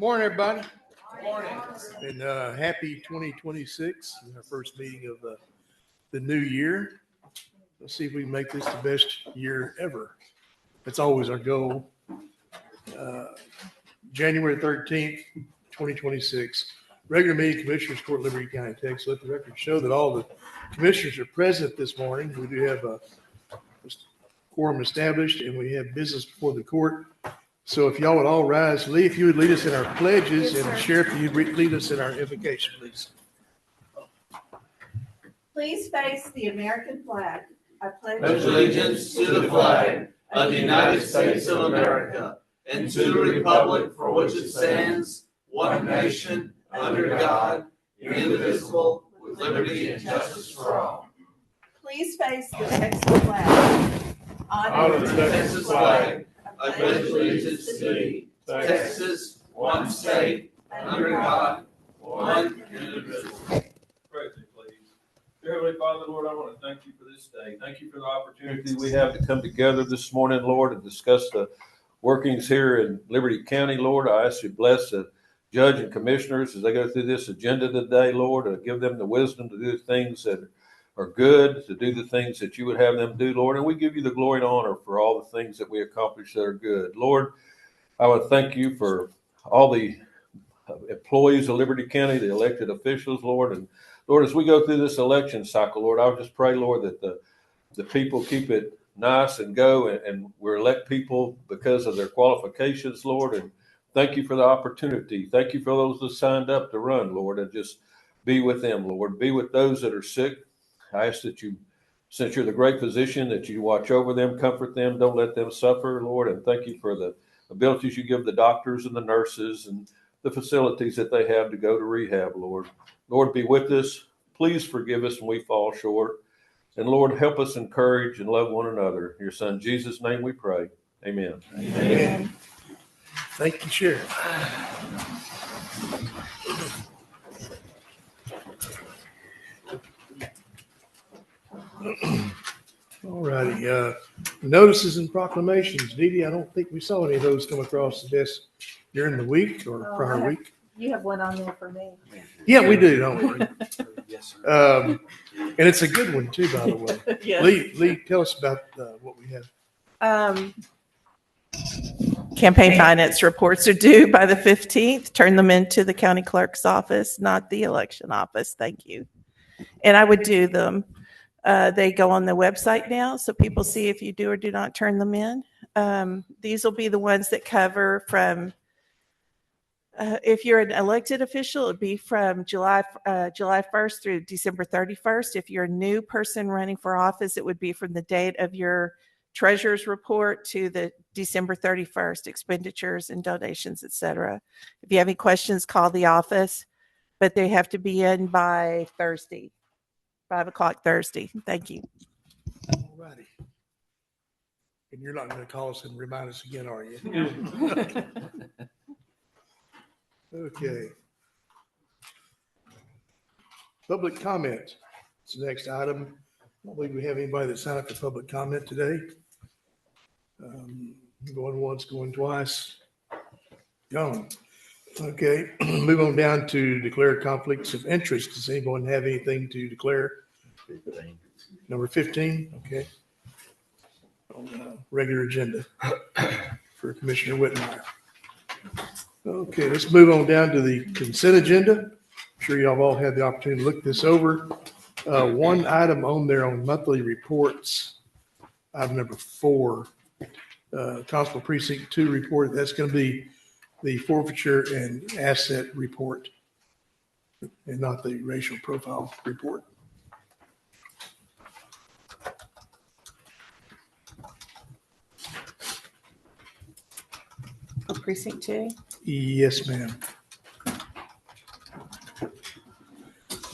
Morning, everybody. Morning. And happy 2026, our first meeting of the new year. Let's see if we can make this the best year ever. That's always our goal. January 13th, 2026, regular meeting, Commissioners Court, Liberty County, Texas. Let the record show that all the commissioners are present this morning. We do have a quorum established, and we have business before the court. So if y'all would all rise, Lee, if you would lead us in our pledges, Yes, and sir. Sheriff, if you'd lead us in our invocation, please. Please face the American flag. I Pledge pledge allegiance to the flag of the United States of America and to the republic for which it stands, one nation, under God, indivisible, with liberty and justice for all. Please face the Texas flag. Honor the Texas flag. I pledge allegiance to thee, Texas, one state, under God, one indivisible. Praise Him, please. Dear Heavenly Father, Lord, I want to thank you for this day. Thank you for the opportunity we have to come together this morning, Lord, and discuss the workings here in Liberty County, Lord. I ask you to bless the judge and commissioners as they go through this agenda today, Lord, to give them the wisdom to do things that are good, to do the things that you would have them do, Lord. And we give you the glory and honor for all the things that we accomplish that are good. Lord, I would thank you for all the employees of Liberty County, the elected officials, Lord. And Lord, as we go through this election cycle, Lord, I would just pray, Lord, that the people keep it nice and go, and we elect people because of their qualifications, Lord. And thank you for the opportunity. Thank you for those that signed up to run, Lord, and just be with them, Lord. Be with those that are sick. I ask that you, since you're the great physician, that you watch over them, comfort them, don't let them suffer, Lord. And thank you for the abilities you give the doctors and the nurses and the facilities that they have to go to rehab, Lord. Lord, be with us. Please forgive us when we fall short. And Lord, help us encourage and love one another. In your Son, Jesus' name we pray. Amen. Amen. Thank you, Sheriff. All righty. Notices and proclamations. Dee Dee, I don't think we saw any of those come across the desk during the week or prior week. You have one on there for me. Yeah, we do, don't we? Yes, sir. And it's a good one too, by the way. Yes. Lee, tell us about what we have. Campaign finance reports are due by the 15th. Turn them into the county clerk's office, not the election office. Thank you. And I would do them. They go on the website now, so people see if you do or do not turn them in. These will be the ones that cover from, if you're an elected official, it would be from July 1st through December 31st. If you're a new person running for office, it would be from the date of your treasurer's report to the December 31st, expenditures and donations, etc. If you have any questions, call the office, but they have to be in by Thursday, 5 o'clock Thursday. Thank you. All righty. And you're not going to call us and remind us again, are you? Okay. Public comment. It's the next item. I don't believe we have anybody that signed up for public comment today. Going once, going twice. Gone. Okay. Move on down to declare conflicts of interest. Does anyone have anything to declare? 15. Number 15. Okay. On the regular agenda for Commissioner Whitmire. Okay, let's move on down to the consent agenda. I'm sure y'all have all had the opportunity to look this over. One item on there on monthly reports, item number 4, Constable Precinct 2 report. That's going to be the forfeiture and asset report and not the racial profile report. Precinct 2. Yes, ma'am.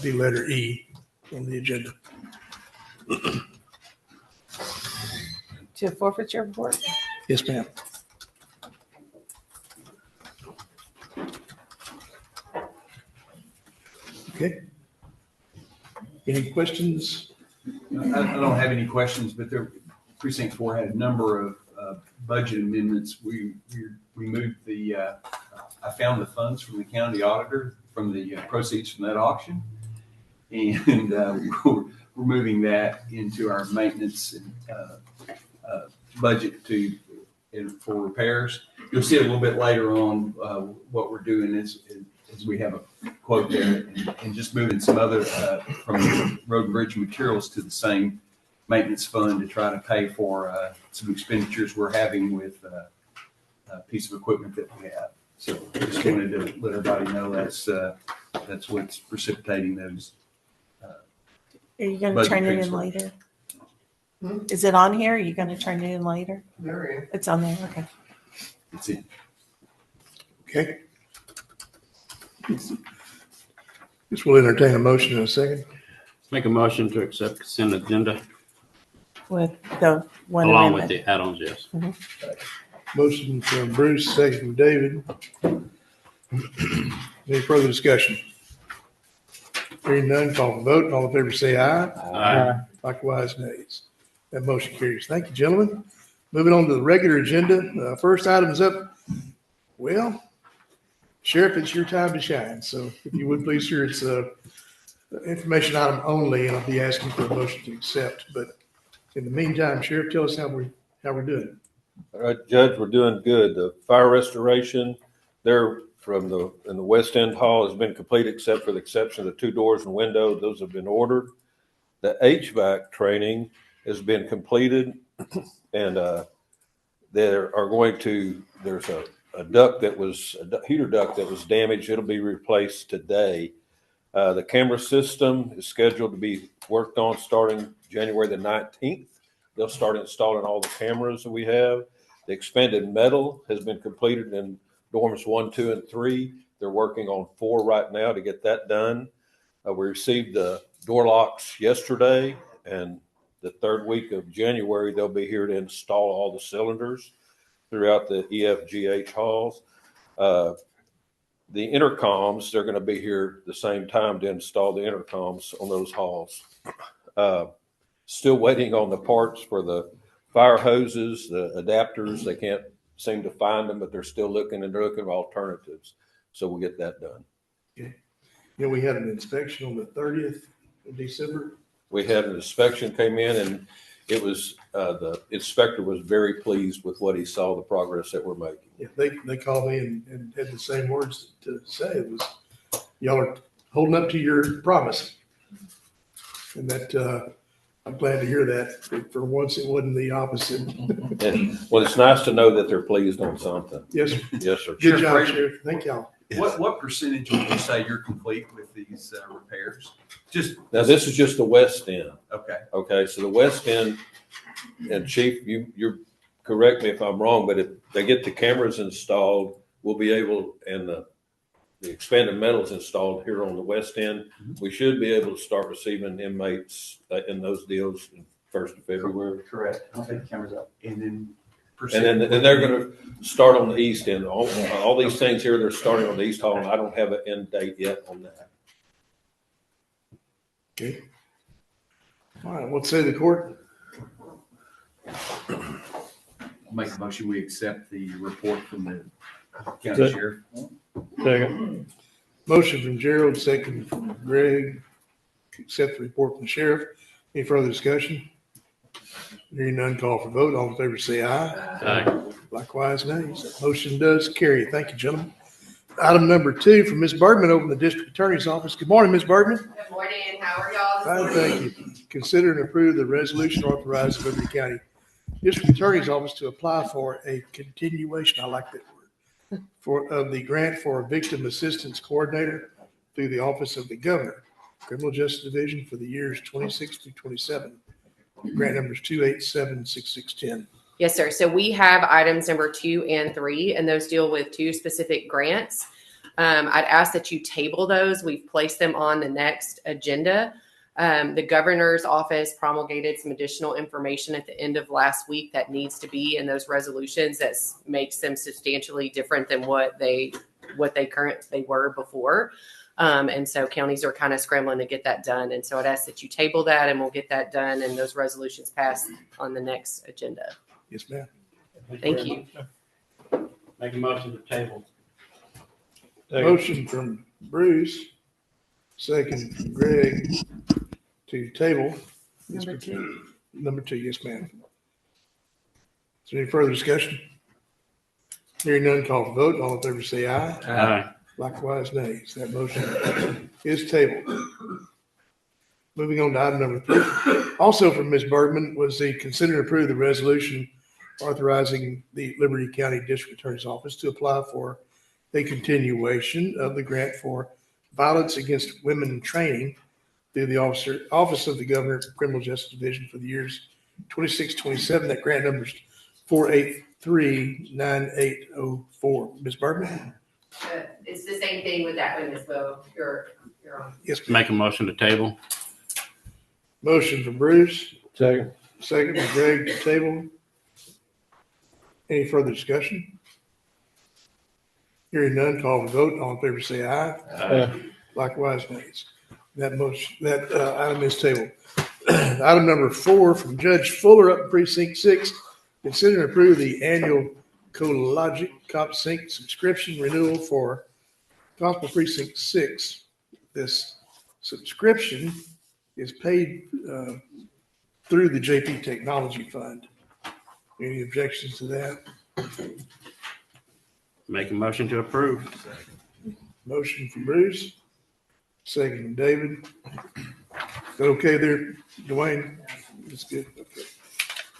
The letter E on the agenda. To a forfeiture report. Yes, ma'am. Okay. Any questions? I don't have any questions, but Precinct 4 had a number of budget amendments. We moved the I found the funds from the county auditor from the proceeds from that auction. And we're moving that into our maintenance budget for repairs. You'll see a little bit later on what we're doing is we have a quote there and just moving some other from road and bridge materials to the same maintenance fund to try to pay for some expenditures we're having with a piece of equipment that we have. So just wanted to let everybody know that's what's precipitating those. Are you going to Budget turn it in transfer. later? Is it on here? Are you going to turn it in later? There It's on there. Okay. It's it. Okay. Guess we'll entertain a motion in a second. Make a motion to accept consent agenda With the one along with amendment. the add-ons, yes. Motion from Bruce, second from David. Any further discussion? Hearing none, call for vote. All in favor say aye. Aye. Likewise, nays. That motion carries. Thank you, gentlemen. Moving on to the regular agenda. First item is up. Well, Sheriff, it's your time to shine. So if you would please, sir, it's a information item only, and I'll be asking for a motion to accept. But in the meantime, Sheriff, tell us how we're doing. All right, Judge, we're doing good. The fire restoration there in the West End Hall has been completed except for the exception of the 2 doors and window. Those have been ordered. The HVAC training has been completed and there's a duct a heater duct that was damaged. It'll be replaced today. The camera system is scheduled to be worked on starting January the 19th. They'll start installing all the cameras that we have. The expanded metal has been completed in dorms 1, 2, and 3. They're working on 4 right now to get that done. We received the door locks yesterday, and the 3rd week of January, they'll be here to install all the cylinders throughout the EFGH halls. The intercoms, they're going to be here the same time to install the intercoms on those halls. Still waiting on the parts for the fire hoses, the adapters. They can't seem to find them, but they're still looking for alternatives. So we'll get that done. You know, we had an inspection on the 30th of December. We had an inspection came in, and it was the inspector was very pleased with what he saw, the progress that we're making. Yeah, they called me and had the same words to say. It was, y'all are holding up to your promise. And that, I'm glad to hear that. For once, it wasn't the opposite. And, well, it's nice to know that they're pleased on something. Yes, sir. Yes, sir. Good job, Frazier. Sheriff. Thank y'all. What percentage would you say you're complete with these repairs? Just Now, this is just the West End. okay. Okay, so the West End, and Chief, you correct me if I'm wrong, but if they get the cameras installed, we'll be able, and the expanded metals installed here on the West End, we should be able to start receiving inmates in those deals in 1st of February. Correct. I'll take the cameras up. And then And then they're going to start on the East End. All these things here, they're starting on the East Hall, and I don't have an end date yet on that. Okay. All right, what say the court? make a motion, we accept the report from the county Good. sheriff. Second. Motion from Gerald, second from Greg. Accept the report from the sheriff. Any further discussion? Hearing none, call for vote. All in favor say aye. Aye. Likewise, nays. That motion does carry. Thank you, gentlemen. Item number 2 from Ms. Bergman over in the district attorney's office. Good morning, Ms. Bergman. Good morning. How are y'all Fine, this morning? thank you. Consider and approve the resolution authorizing Liberty County District Attorney's Office to apply for a continuation, I like that word, of the grant for a victim assistance coordinator through the Office of the Governor, Criminal Justice Division for the years 26 through 27. Grant numbers 2876610. Yes, sir. So we have items number 2 and 3, and those deal with 2 specific grants. I'd ask that you table those. We've placed them on the next agenda. The governor's office promulgated some additional information at the end of last week that needs to be in those resolutions that makes them substantially different than what they were before. And so counties are kind of scrambling to get that done. And so I'd ask that you table that and we'll get that done and those resolutions passed on the next agenda. Yes, ma'am. Thank you. Make a motion to table. Motion from Bruce, second from Greg to table. Number 2. Number 2, yes, ma'am. Is there any further discussion? Hearing none, call for vote. All in favor say aye. Aye. Likewise, nays. That motion is tabled. Moving on to item number 3. Also from Ms. Bergman was the consider and approve the resolution authorizing the Liberty County District Attorney's Office to apply for a continuation of the grant for violence against women in training through the Office of the Governor Criminal Justice Division for the years 26-27. That grant number is 4839804. Ms. Bergman? It's the same thing with that one as well. You're on. Yes, ma'am. Make a motion to table. Motion from Bruce, Second. second from Greg to table. Any further discussion? Hearing none, call for vote. All in favor say aye. Likewise, nays. That item is tabled. Item number 4 from Judge Fuller up in Precinct 6. Consider and approve the annual CoLogic Cop Sync subscription renewal for Gospel Precinct 6. This subscription is paid through the JP Technology Fund. Any objections to that? Make a motion to approve. Motion from Bruce, second from David. Is that okay there, Dwayne? That's good. Okay.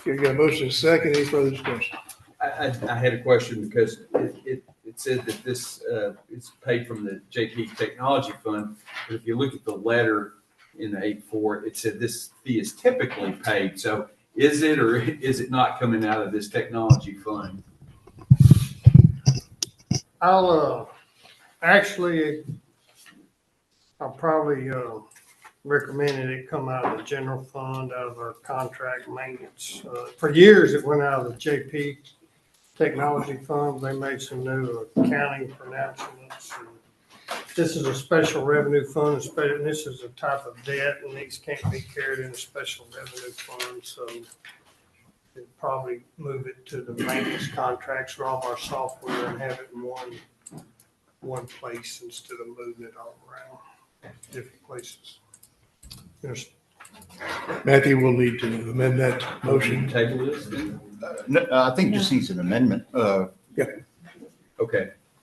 Okay, got a motion and a second. Any further discussion? I had a question because it said that this is paid from the JP Technology Fund. But if you look at the letter in the 8-4, it said this fee is typically paid. So is it or is it not coming out of this technology fund? I'll probably recommend that it come out of the general fund, out of our contract maintenance. For years, it went out of the JP Technology Fund. They made some new accounting pronouncements. This is a special revenue fund, and this is a type of debt, and these can't be carried in a special revenue fund. So we'll probably move it to the maintenance contracts for all our software and have it in one place instead of moving it all around different places. There's Matthew will need to amend that motion. Table this? No, I think it just needs an amendment. Okay,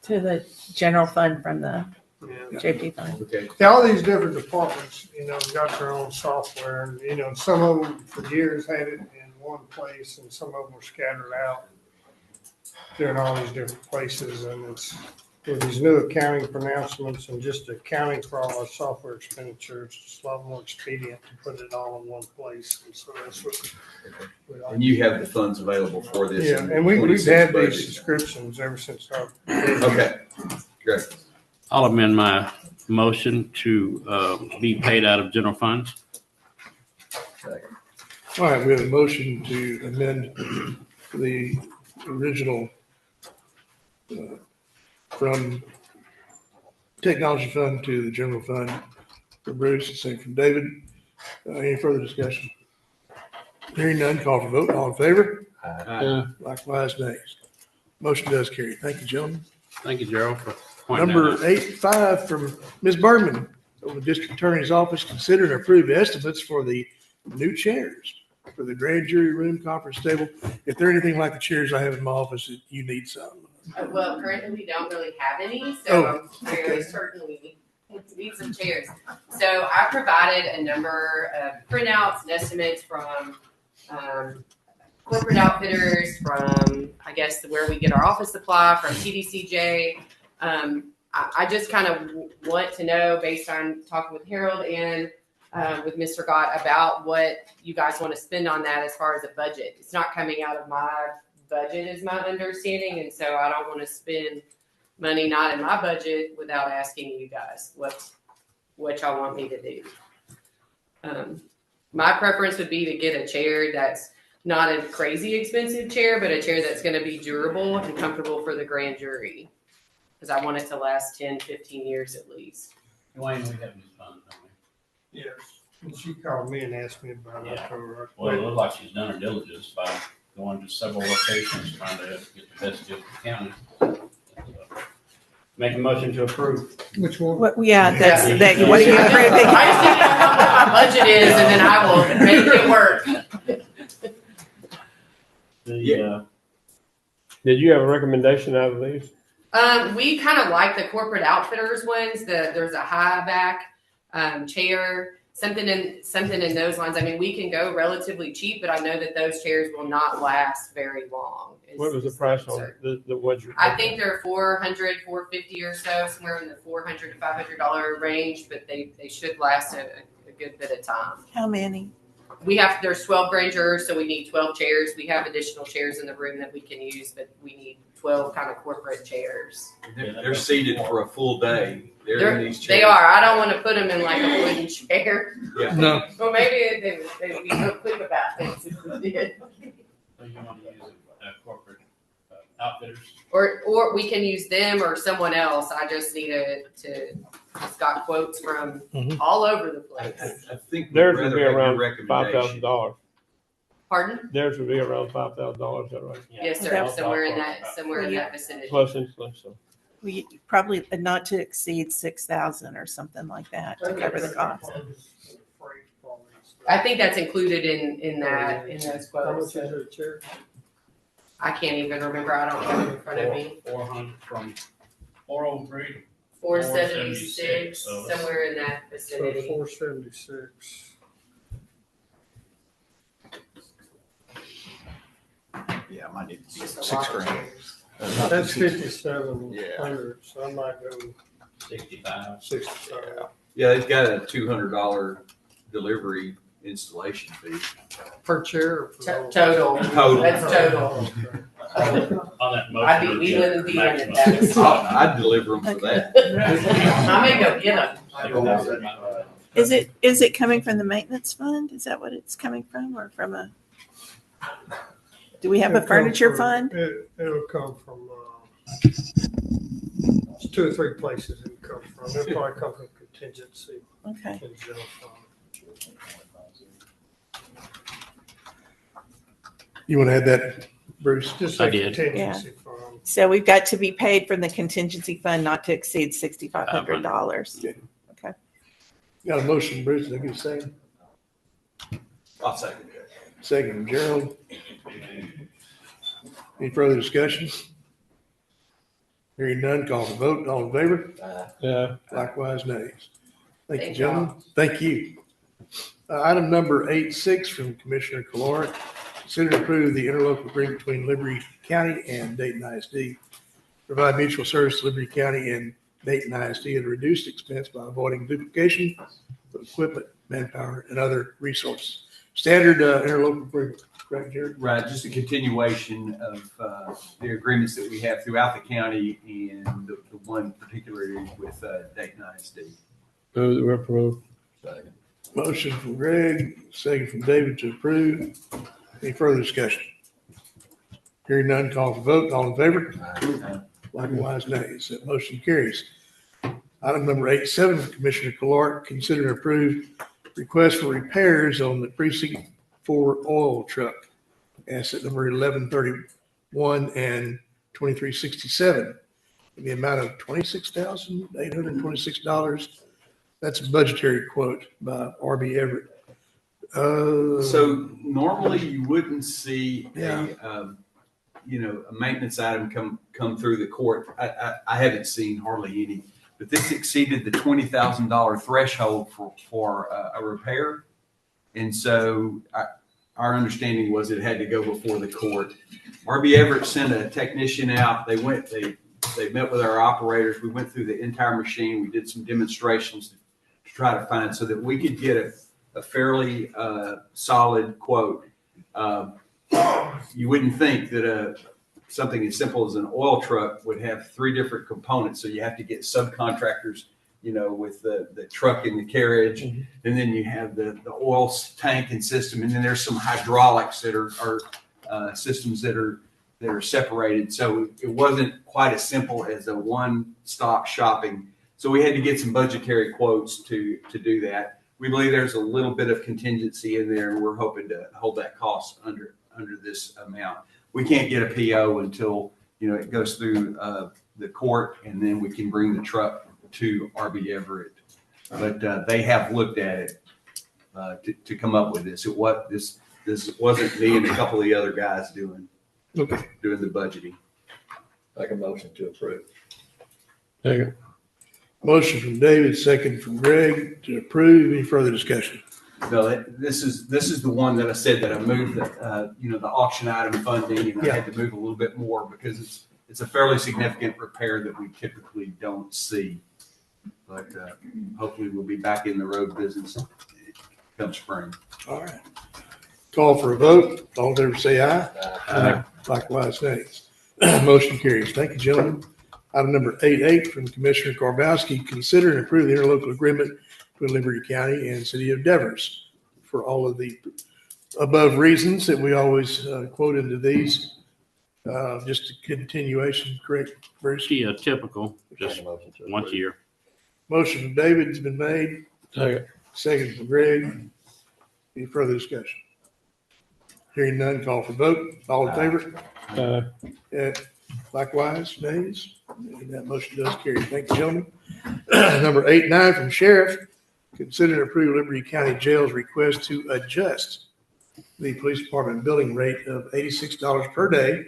To the general fund from the yeah. JP fund. okay. Yeah, all these different departments, got their own software, and, some of them for years had it in one place, and some of them were scattered out. They're in all these different places, and it's with these new accounting pronouncements and just accounting for all our software expenditures, it's a lot more expedient to put it all in one place, and so that's what. And you have the funds available for this? Yeah, in and we've 26 had budget. these subscriptions ever since our. Okay, great. I'll amend my motion to be paid out of general funds. All right, we have a motion to amend the original from Technology Fund to the General Fund for Bruce, and same from David. Any further discussion? Hearing none, call for vote. All in favor? Likewise, nays. Motion does carry. Thank you, gentlemen. Thank you, Gerald, for pointing that Number out. 8-5 from Ms. Bergman of the District Attorney's Office, consider and approve estimates for the new chairs for the grand jury room conference table. If they're anything like the chairs I have in my office, you need some. Well, currently we don't really have any, so Oh, I'm fairly certain we need some chairs. So I provided a number of printouts and estimates from corporate outfitters, from I guess where we get our office supply, from TDCJ. I just kind of want to know, based on talking with Harold and with Mr. Gott, about what you guys want to spend on that as far as a budget. It's not coming out of my budget is my understanding, and so I don't want to spend money not in my budget without asking you guys what y'all want me to do. My preference would be to get a chair that's not a crazy expensive chair, but a chair that's going to be durable and comfortable for the grand jury, because I want it to last 10, 15 years at least. Dwayne, we have these funds, don't we? Yes, and she called me and asked me about it. Yeah. Well, it looks like she's done her diligence by going to several locations, trying to get the best deal for the county. Make a motion to approve. Which one? Yeah, that's, Yeah. that, what are you approving? I just need to know what my budget is, and then I will make it work. Did you have a recommendation out of these? We kind of like the Corporate Outfitters ones. There's a high back chair, something in those lines. I mean, we can go relatively cheap, but I know that those chairs will not last very long. What was the price on the ones you? I think they're $400, $450 or so, somewhere in the $400 to $500 range, but they should last a good bit of time. How many? There's 12 grand jurors, so we need 12 chairs. We have additional chairs in the room that we can use, but we need 12 kind of corporate chairs. They're seated for a full day. They're in these chairs. They are. I don't want to put them in like a wooden chair. Yeah. No. Well, maybe they'd be real quick about things if we did. So you want to use corporate outfitters? Or we can use them or someone else. I just need it's got quotes from all over the place. I think Theirs would be around $5,000. Pardon? Theirs would be around $5,000, is that right? Yes, sir. Somewhere in that vicinity. Plus installation. We probably not to exceed 6,000 or something like that to cover the cost. I think that's included in those How quotes. much is a chair? I can't even remember. I don't have it in front of me. 400 from 403. 476, so somewhere in that So vicinity. 476. Yeah, mine need Just a 6 lot of grand. chairs. That's 5,700, so I might go 65. 65. Yeah, they've got a $200 delivery installation fee. Per chair or per whole? Total. Total. That's total. On that motion. I'd be wheeling and dealing at that. I'd deliver them for that. I may go get them. Is it coming from the maintenance fund? Is that what it's coming from, or from a? Do we have a It'll come furniture from- fund? It'll come from, 2 or 3 places it'll come from. It'll probably come from contingency Okay. in general fund. You want to add that, Bruce? Just I like did. contingency fund. So we've got to be paid from the contingency fund not to exceed $6,500. Okay. Got a motion, Bruce, did I get a second? I'll second that. Second, Gerald. Any further discussion? Hearing none, call for vote. All in favor? Yeah. Likewise, nays. Thank you, Thank gentlemen. Thank you. Item number 8.6 from Commissioner Caloric. Consider to approve the interlocal agreement between Liberty County and Dayton ISD. Provide mutual service to Liberty County and Dayton ISD at a reduced expense by avoiding duplication of equipment, manpower, and other resources. Standard interlocal agreement, correct, Jerry? Right, just a continuation of the agreements that we have throughout the county and the one particularly with Dayton ISD. Move that we approve. Motion from Greg, second from David to approve. Any further discussion? Hearing none, call for vote. All in favor? Likewise, nays. That motion carries. Item number 8.7 from Commissioner Caloric, consider and approve request for repairs on the Precinct 4 oil truck, asset number 1131 and 2367, in the amount of $26,826. That's a budgetary quote by RB Everett. So normally you wouldn't see Yeah. a maintenance item come through the court. I haven't seen hardly any, but this exceeded the $20,000 threshold for a repair. And so our understanding was it had to go before the court. RB Everett sent a technician out. They met with our operators. We went through the entire machine. We did some demonstrations to try to find so that we could get a fairly solid quote. You wouldn't think that something as simple as an oil truck would have 3 different components. So you have to get subcontractors, with the truck and the carriage, and then you have the oil tank and system, and then there's some hydraulics that are systems that are separated. So it wasn't quite as simple as a one-stop shopping. So we had to get some budgetary quotes to do that. We believe there's a little bit of contingency in there, and we're hoping to hold that cost under this amount. We can't get a PO until it goes through the court, and then we can bring the truck to RB Everett. But they have looked at it to come up with this. This wasn't me and a couple of the other guys doing the budgeting. Make a motion to approve. Second. Motion from David, second from Greg to approve. Any further discussion? No, this is the one that I said that I moved the auction item funding, and I had to move a little bit more because it's a fairly significant repair that we typically don't see. But hopefully we'll be back in the road business come spring. All right. Call for a vote. All in favor say aye. Aye. Likewise, nays. Motion carries. Thank you, gentlemen. Item number 8.8 from Commissioner Karbowski, consider and approve the interlocal agreement between Liberty County and City of Devers for all of the above reasons that we always quote into these. Just a continuation, correct, Bruce? Yeah, typical, just once a year. Motion from David has been made. Second. Second from Greg. Any further discussion? Hearing none, call for vote. All in favor? Likewise, nays. And that motion does carry. Thank you, gentlemen. Number 8.9 from Sheriff, consider and approve Liberty County Jail's request to adjust the police department billing rate of $86 per day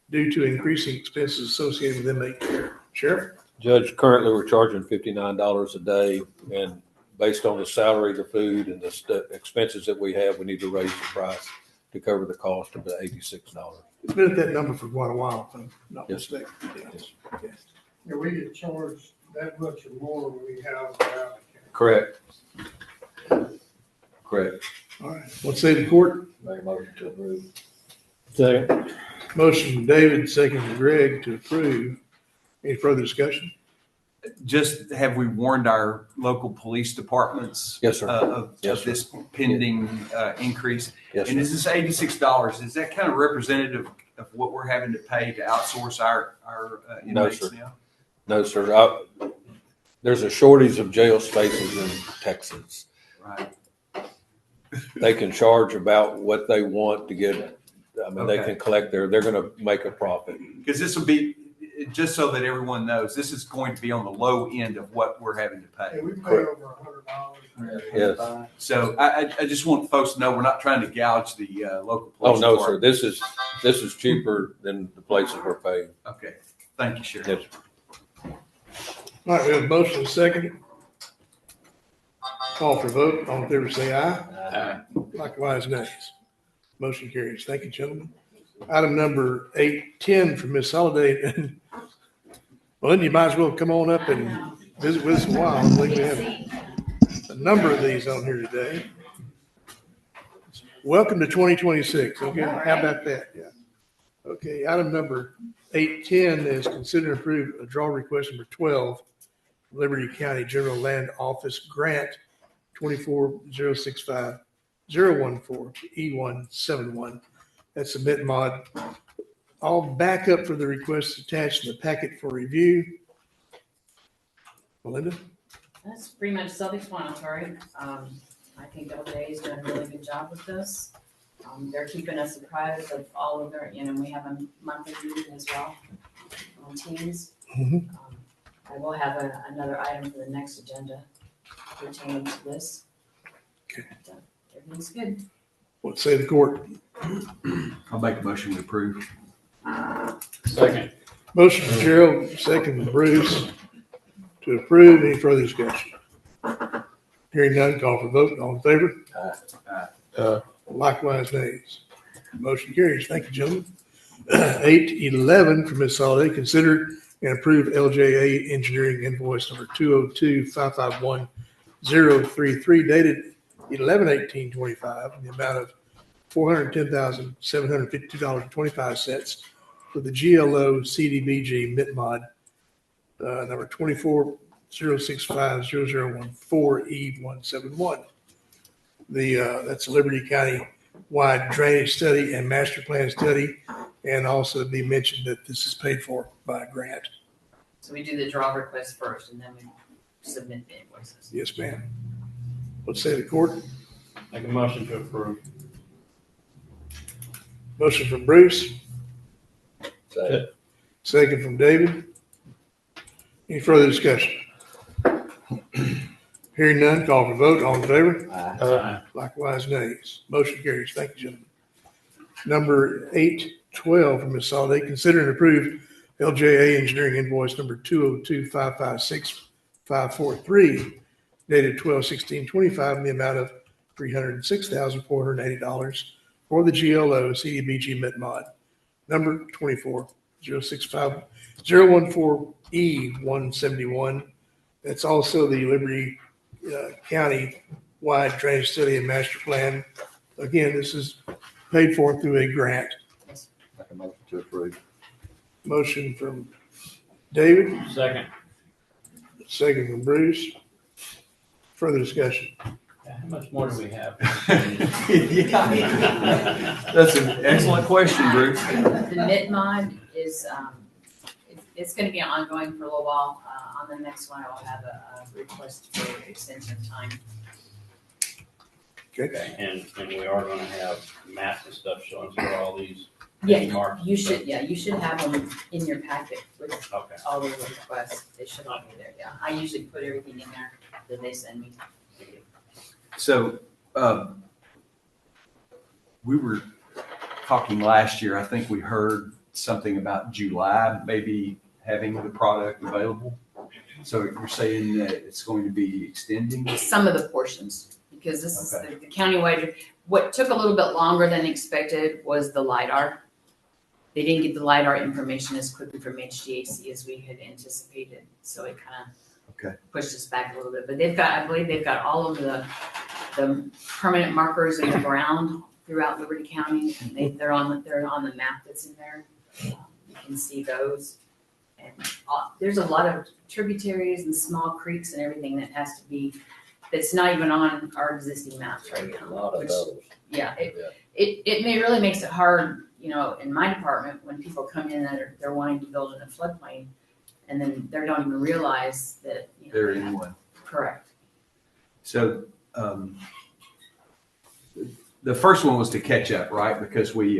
due to increasing expenses associated with inmate care. Sheriff? Judge, currently we're charging $59 a day, and based on the salary, the food, and the expenses that we have, we need to raise the price to cover the cost of the $86. It's been at that number for quite a while, if I'm not Yes. mistaken. Yes. Yeah, we get charged that much or more when we have the Correct. Correct. All right. What say the court? Make a motion to approve. Second. Motion from David, second from Greg to approve. Any further discussion? Just have we warned our local police departments? Yes, sir. Of Yes, sir. this pending increase? Yes, And sir. is this $86, is that kind of representative of what we're having to pay to outsource our No, inmates sir. now? No, sir. There's a shortage of jail spaces in Texas. Right. They can charge about what they want to get. I mean, they Okay. can collect they're going to make a profit. Because this will be, just so that everyone knows, this is going to be on the low end of what we're having to pay. we pay Correct. over $100. Yes. So I just want folks to know, we're not trying to gouge the local Oh, police no, sir. department. This is cheaper than the places we're paying. Okay, thank you, Sheriff. Yes. All right, we have a motion and a second. Call for vote. All in favor say aye. Aye. Likewise, nays. Motion carries. Thank you, gentlemen. Item number 8.10 from Ms. Holliday. Well, then you might as well come on up and visit with us a while. I believe we have a number of these on here today. Welcome to 2026. Okay, how about that? Yeah. Okay, item number 8.10 is consider and approve a draw request number 12, Liberty County General Land Office Grant 24065-014 E171. That's submit mod. All backup for the requests attached in the packet for review. Melinda? That's pretty much self-explanatory. I think LJ's done a really good job with this. They're keeping us apprised of all of their, we have a monthly meeting as well on Teams. Mhm. I will have another item for the next agenda pertaining to this. Okay. But, everything's good. What say the court? I'll make a motion to approve. Second. Motion from Gerald, second from Bruce to approve. Any further discussion? Hearing none, call for vote. All in favor? Likewise, nays. Motion carries. Thank you, gentlemen. 8.11 from Ms. Soliday, consider and approve LJA Engineering invoice number 202-551-033 dated 11/18/25 in the amount of $410,752.25 for the GLO CDBG MITMOD number 24065-0014 E171. That's a Liberty County wide drainage study and master plan study, and also be mentioned that this is paid for by a grant. So we do the draw request first and then we submit the invoices. Yes, ma'am. What say the court? Make a motion to approve. Motion from Bruce, Second from David. Any further discussion? Hearing none, call for vote. All in favor? Likewise, nays. Motion carries. Thank you, gentlemen. Number 812 from Ms. Soliday, consider and approve LJA Engineering invoice number 202556543 dated 12/16/25 in the amount of $306,480 for the GLO CDBG Mitmod number 24065-014E171. That's also the Liberty County wide drainage study and master plan. Again, this is paid for through a grant. Make a motion to approve. Motion from David, Second. second from Bruce. Further discussion. How much more do we have? Yeah. That's an excellent question, Bruce. The MITMOD is, it's gonna be ongoing for a little while. On the next one, I'll have a request for extension of time. Okay. And we are gonna have maps and stuff showing us where all these Yeah, marks. you should, you should have them in your packet with Okay. all of the requests. They should all be there, yeah. I usually put everything in there that they send me. So, we were talking last year, I think we heard something about July, maybe having the product available. So you're saying that it's going to be extending? Some of the portions, because this is Okay. the countywide. What took a little bit longer than expected was the LiDAR. They didn't get the LiDAR information as quickly from HGAC as we had anticipated, so it kind of pushed us back a little bit. But I believe they've got all of the permanent markers in the ground throughout Liberty County, and they're on the map that's in there. You can see those. And there's a lot of tributaries and small creeks and everything that has to be, that's not even on our existing maps right now. A lot of which- those. Yeah, it really makes it hard, in my department, when people come in and they're wanting to build in a floodplain, and then they don't even realize that, They're in one. Correct. So, the first one was to catch up, right? Because we,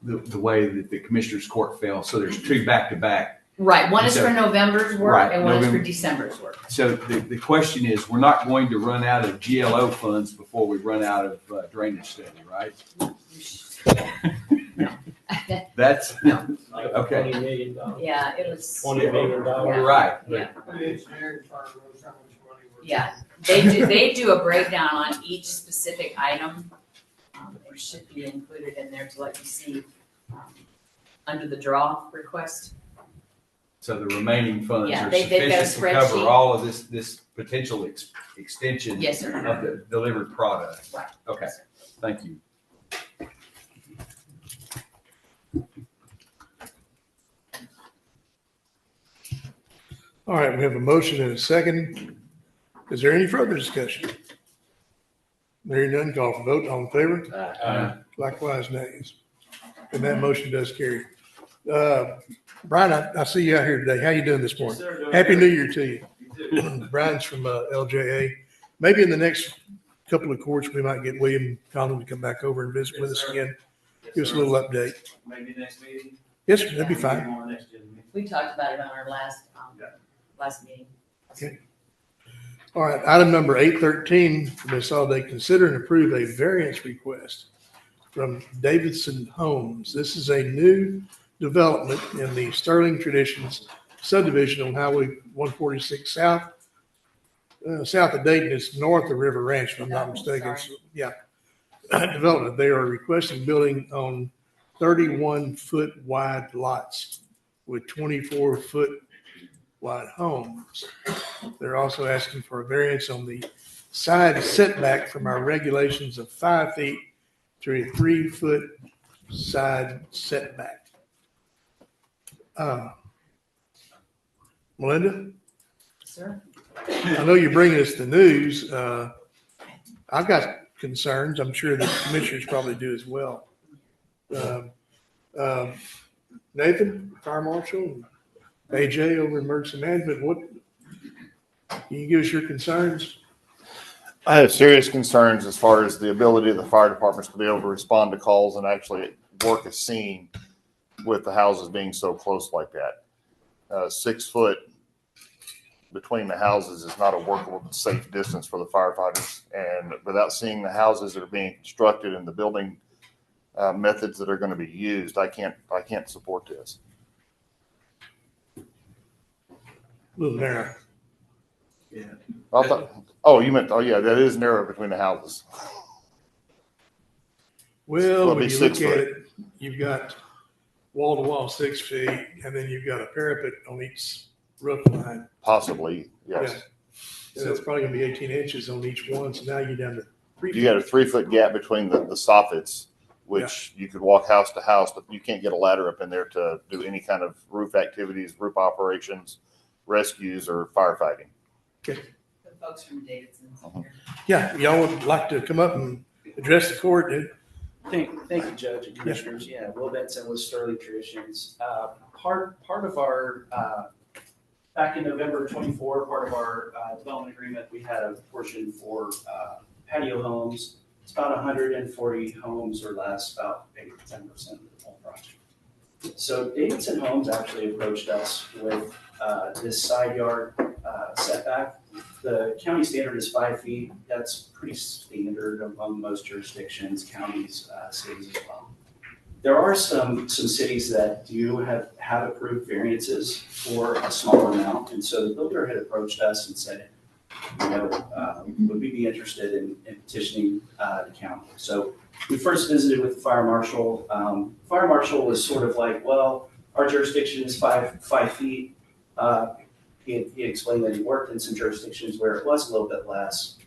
the way that the commissioner's court fell, so there's two back to back. Right, one is So- for November's work Right, and one is for November. December's work. So the question is, we're not going to run out of GLO funds before we run out of drainage study, right? That's, okay. $20 million. Yeah, it was. $20 million. You're right. Yeah. The engineering firm knows how much money we're. Yeah, they do a breakdown on each specific item. It should be included in there to let you see, under the draw request. So the remaining funds Yeah, are they've got a sufficient to cover spreadsheet. all of this potential extension Yes, sir. of the delivered product. Right. Okay, Yes, sir. thank you. All right, we have a motion and a second. Is there any further discussion? Hearing none, call for vote. All in favor? Likewise, nays. And that motion does carry. Brian, I see you out here today. How you doing this morning? Happy New Year to you. Brian's from LJA. Maybe in the next couple of courts, we might get William Conlon to come back over and visit with us again. Give us a little update. Maybe next meeting. Yes, sir, that'd be fine. Maybe more next meeting. We talked about it on our last meeting. Okay. All right, item number 813 from Ms. Soliday, consider and approve a variance request from Davidson Homes. This is a new development in the Sterling Traditions subdivision on Highway 146 south. South of Dayton, it's north of River Ranch, if I'm not mistaken. Sorry. Yeah. Development, they are requesting building on 31-foot wide lots with 24-foot wide homes. They're also asking for a variance on the side setback from our regulations of 5 feet to a 3-foot side setback. Melinda, Sir? I know you're bringing us the news. I've got concerns. I'm sure the commissioners probably do as well. Nathan, Fire Marshal, AJ over Emergency Management, can you give us your concerns? I have serious concerns as far as the ability of the fire departments to be able to respond to calls and actually work a scene. with the houses being so close like that. 6 foot between the houses is not a workable, safe distance for the firefighters. And without seeing the houses that are being constructed and the building methods that are going to be used, I can't support this. A little narrow. Yeah. You meant, yeah, that is narrow between the houses. Well, It'll when be you look 6 at foot. it, you've got wall to wall 6 feet, and then you've got a parapet on each roof line. Possibly, yes. Yeah. So it's probably gonna be 18 inches on each one, so now you're down to 3 feet. You got a 3 foot gap between the soffits, which you could walk house to house, but you can't get a ladder up in there to do any kind of roof activities, roof operations, rescues, or firefighting. Okay. The folks from Davidson. Yeah, y'all would like to come up and address the court, and Thank you, Judge and Commissioners. Yeah, Will Benson with Sterling Traditions. Part of our, back in November 24, part of our development agreement, we had a portion for patio homes. It's about 140 homes or less, about maybe 10% of the whole project. So Davidson Homes actually approached us with this side yard setback. The county standard is 5 feet. That's pretty standard among most jurisdictions, counties, cities as well. There are some cities that do have approved variances for a smaller amount, and so the builder had approached us and said, would we be interested in petitioning the county? So we first visited with the fire marshal. Fire marshal was sort of like, well, our jurisdiction is 5 feet. He explained that he worked in some jurisdictions where it was a little bit less.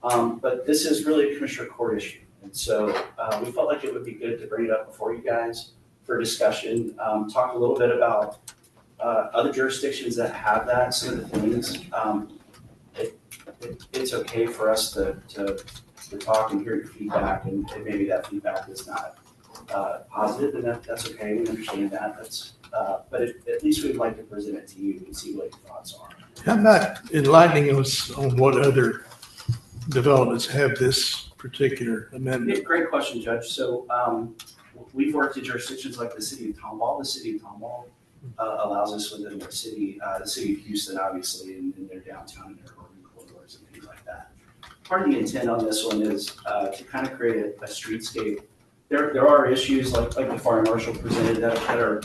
But this is really a commissioner court issue. And so we felt like it would be good to bring it up before you guys for discussion, talk a little bit about other jurisdictions that have that, some of the things. It's okay for us to talk and hear your feedback, and maybe that feedback is not positive, and that's okay. We understand that. But at least we'd like to present it to you and see what your thoughts are. how about enlightening us on what other developments have this particular amendment? Great question, Judge. So we've worked in jurisdictions like the city of Tomball. The city of Tomball allows us within their city, the city of Houston, obviously, in their downtown and their urban corridors and things like that. Part of the intent on this one is to kind of create a streetscape. There are issues like the fire marshal presented that are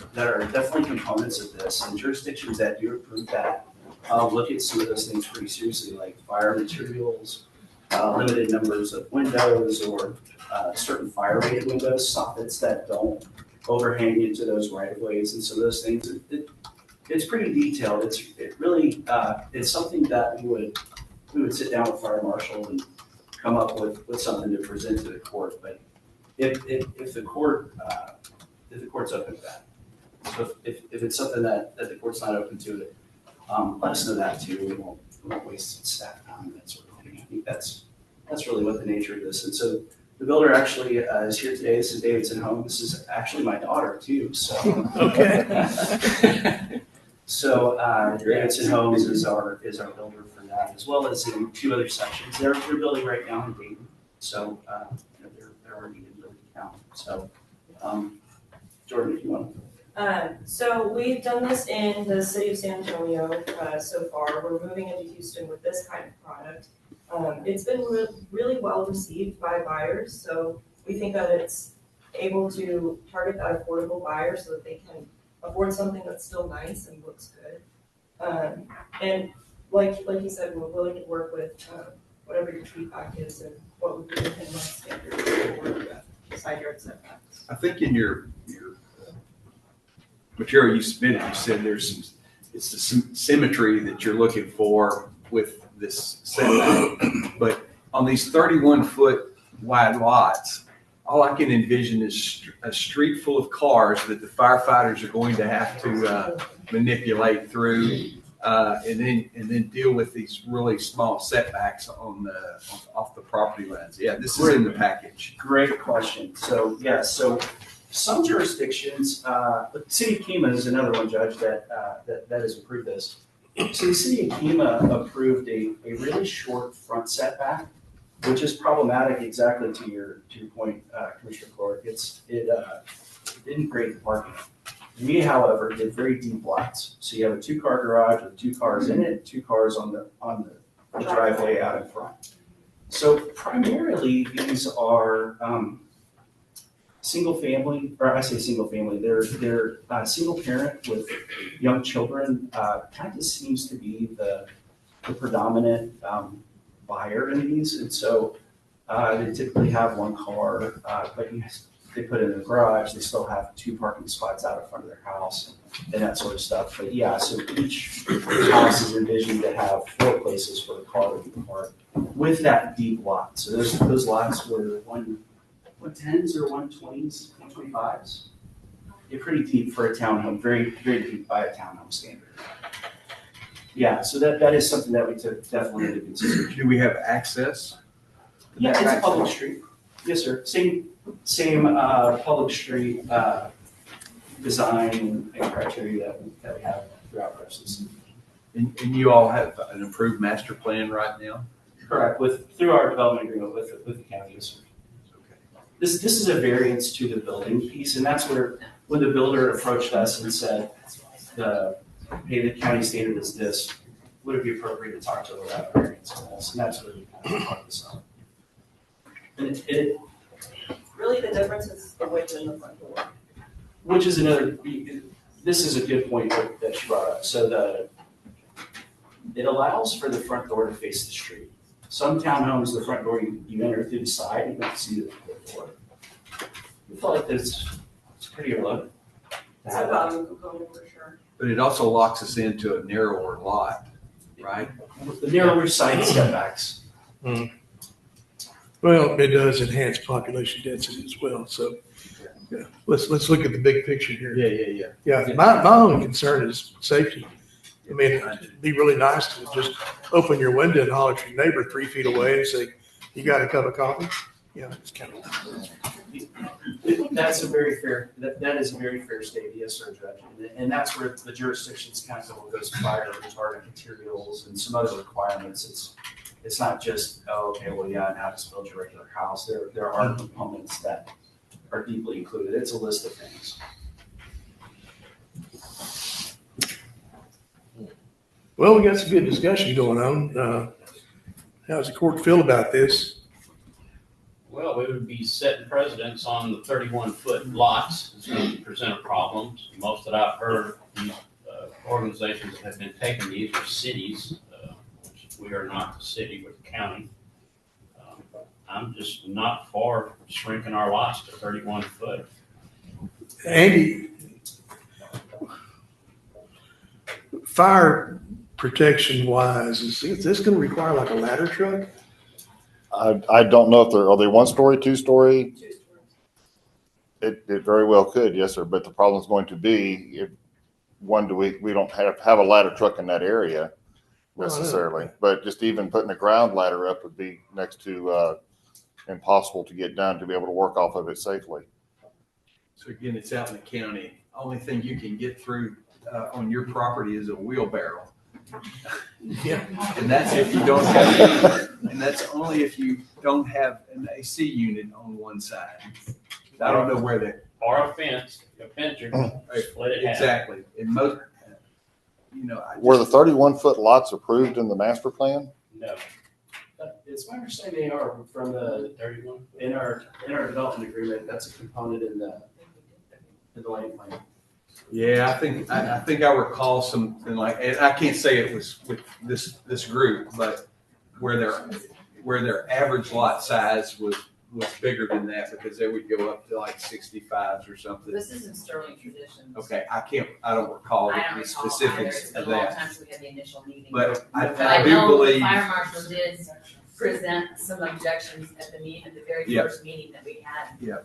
definitely components of this, and jurisdictions that do approve that look at some of those things pretty seriously, like fire materials, limited numbers of windows, or certain fire rated windows, soffits that don't overhang into those right of ways, and so those things. It's pretty detailed. It's something that we would sit down with fire marshal and come up with something to present to the court, but. If the court's open to that, so if it's something that the court's not open to it, let us know that too. We won't waste staff time and that sort of thing. I think that's really what the nature of this. And so the builder actually is here today. This is Davidson Home. This is actually my daughter too. So Okay. So Davidson Homes is our builder for that, as well as in 2 other sections. They're building right now in Dayton. So they're already in Liberty County. So Jordan, if you want. So we've done this in the city of San Antonio so far. We're moving into Houston with this kind of product. It's been really well received by buyers. So we think that it's able to target that affordable buyer so that they can afford something that's still nice and looks good. And like you said, we're willing to work with whatever your feedback is and what would be within my standards for side yard setbacks. I think in your material you submitted, you said it's the symmetry that you're looking for with this setback. But on these 31-foot wide lots, all I can envision is a street full of cars that the firefighters are going to have to manipulate through, and then deal with these really small setbacks off the property lines. Yeah, this is in the package. Great question. So yes, so some jurisdictions, the city of Kima is another one, Judge, that has approved this. So the city of Kima approved a really short front setback, which is problematic exactly to your point, Commissioner Clark. It didn't create the parking. We, however, did very deep lots. So you have a 2-car garage with 2 cars in it, 2 cars on the driveway out in front. So primarily, these are single family, or I say single family, they're single parent with young children. Kind of seems to be the predominant buyer in these. And so they typically have 1 car, but they put it in the garage. They still have 2 parking spots out in front of their house and that sort of stuff. But yeah, so each house is envisioned to have 4 places for the car to be parked with that deep lot. So those lots were 110s or 120s, 125s. They're pretty deep for a townhome, very, very deep by a townhome standard. Yeah, so that is something that we took definitely into consideration. Do we have access? Yeah, it's a public street. Yes, sir. Same public street design and criteria that we have throughout the rest of the city. And you all have an approved master plan right now? Correct, through our development agreement with the county. Yes, sir. This is a variance to the building piece, and that's where, when the builder approached us and said, hey, the county standard is this, would it be appropriate to talk to them about variance on this? And that's where we kind of brought this up. And it Really, the difference is the width in the front door. which is another, this is a good point that you brought up. So it allows for the front door to face the street. Some townhomes, the front door, you enter through the side, you don't see the door. We felt like it's pretty overlooked. It's a value component for sure. But it also locks us into a narrower lot, right? The narrower side setbacks. Well, it does enhance population density as well, so, yeah, let's look at the big picture here. Yeah. Yeah, my only concern is safety. I mean, it'd be really nice to just open your window and holler at your neighbor 3 feet away and say, you got a cup of coffee? Yeah, it's kind of. That's a very fair, that is a very fair statement, yes, sir, Judge. And that's where the jurisdictions kind of go with those fire retardant materials and some other requirements. It's not just, oh, okay, well, yeah, now just build your regular house. There are components that are deeply included. It's a list of things. Well, we got some good discussion going on. How does the court feel about this? Well, we would be setting precedents on the 31-foot lots. It's going to present a problem. Most that I've heard, these organizations that have been taking these are cities, which we are not the city, we're the county. I'm just not for shrinking our lots to 31 foot. Andy, fire protection wise, is this going to require like a ladder truck? I don't know if are they 1-story, 2-story? It very well could, yes, sir. But the problem is going to be, we don't have a ladder truck in that area necessarily. But just even putting a ground ladder up would be next to impossible to get done to be able to work off of it safely. So again, it's out in the county. Only thing you can get through on your property is a wheelbarrow. Yeah. And that's if you don't have, and that's only if you don't have an AC unit on one side. I don't know where that. Or a fence, a fencer, split it half. Exactly. In most, Were the 31-foot lots approved in the master plan? No. It's my understanding they are from the 31. in our development agreement. That's a component in the land plan. Yeah, I think I recall something like, and I can't say it was with this group, but where their average lot size was bigger than that because they would go up to like 65s or something. This isn't Sterling Traditions. Okay, I don't recall I don't the recall specifics either. It's been of a long that. time since we had the initial meeting. But But I do know believe. the fire marshal did present some objections at the very Yep. first meeting that we had. Yeah.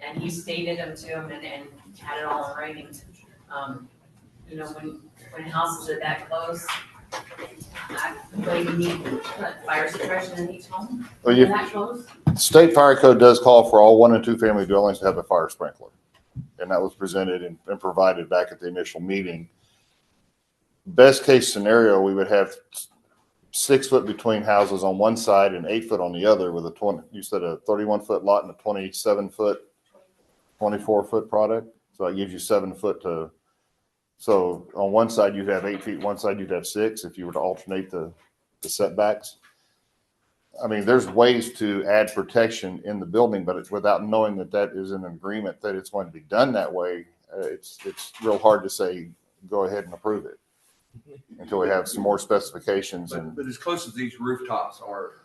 And he stated them to him and had it all in writing. When houses are that close, I believe you need fire suppression in each home. Well, They're that close. State fire code does call for all 1 and 2 family dwellings to have a fire sprinkler. And that was presented and provided back at the initial meeting. Best case scenario, we would have 6 foot between houses on one side and 8 foot on the other with a 31-foot lot and a 27-foot, 24-foot product. So that gives you 7 foot to, so on one side you'd have 8 feet, one side you'd have 6 if you were to alternate the setbacks. I mean, there's ways to add protection in the building, but it's without knowing that that is an agreement that it's going to be done that way. It's real hard to say, go ahead and approve it until we have some more specifications. But as close as these rooftops are,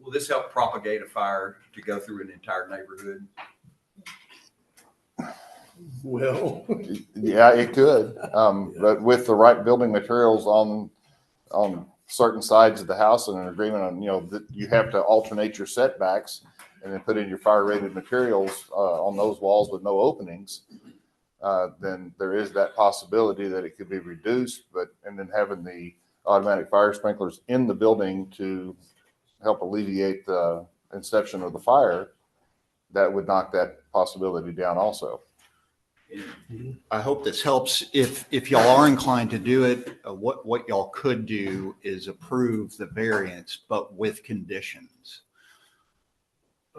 will this help propagate a fire to go through an entire neighborhood? Well, yeah, it could. But with the right building materials on certain sides of the house and an agreement on, that you have to alternate your setbacks and then put in your fire rated materials on those walls with no openings, then there is that possibility that it could be reduced, and then having the automatic fire sprinklers in the building to help alleviate the inception of the fire, that would knock that possibility down also. I hope this helps. If y'all are inclined to do it, what y'all could do is approve the variance, but with conditions.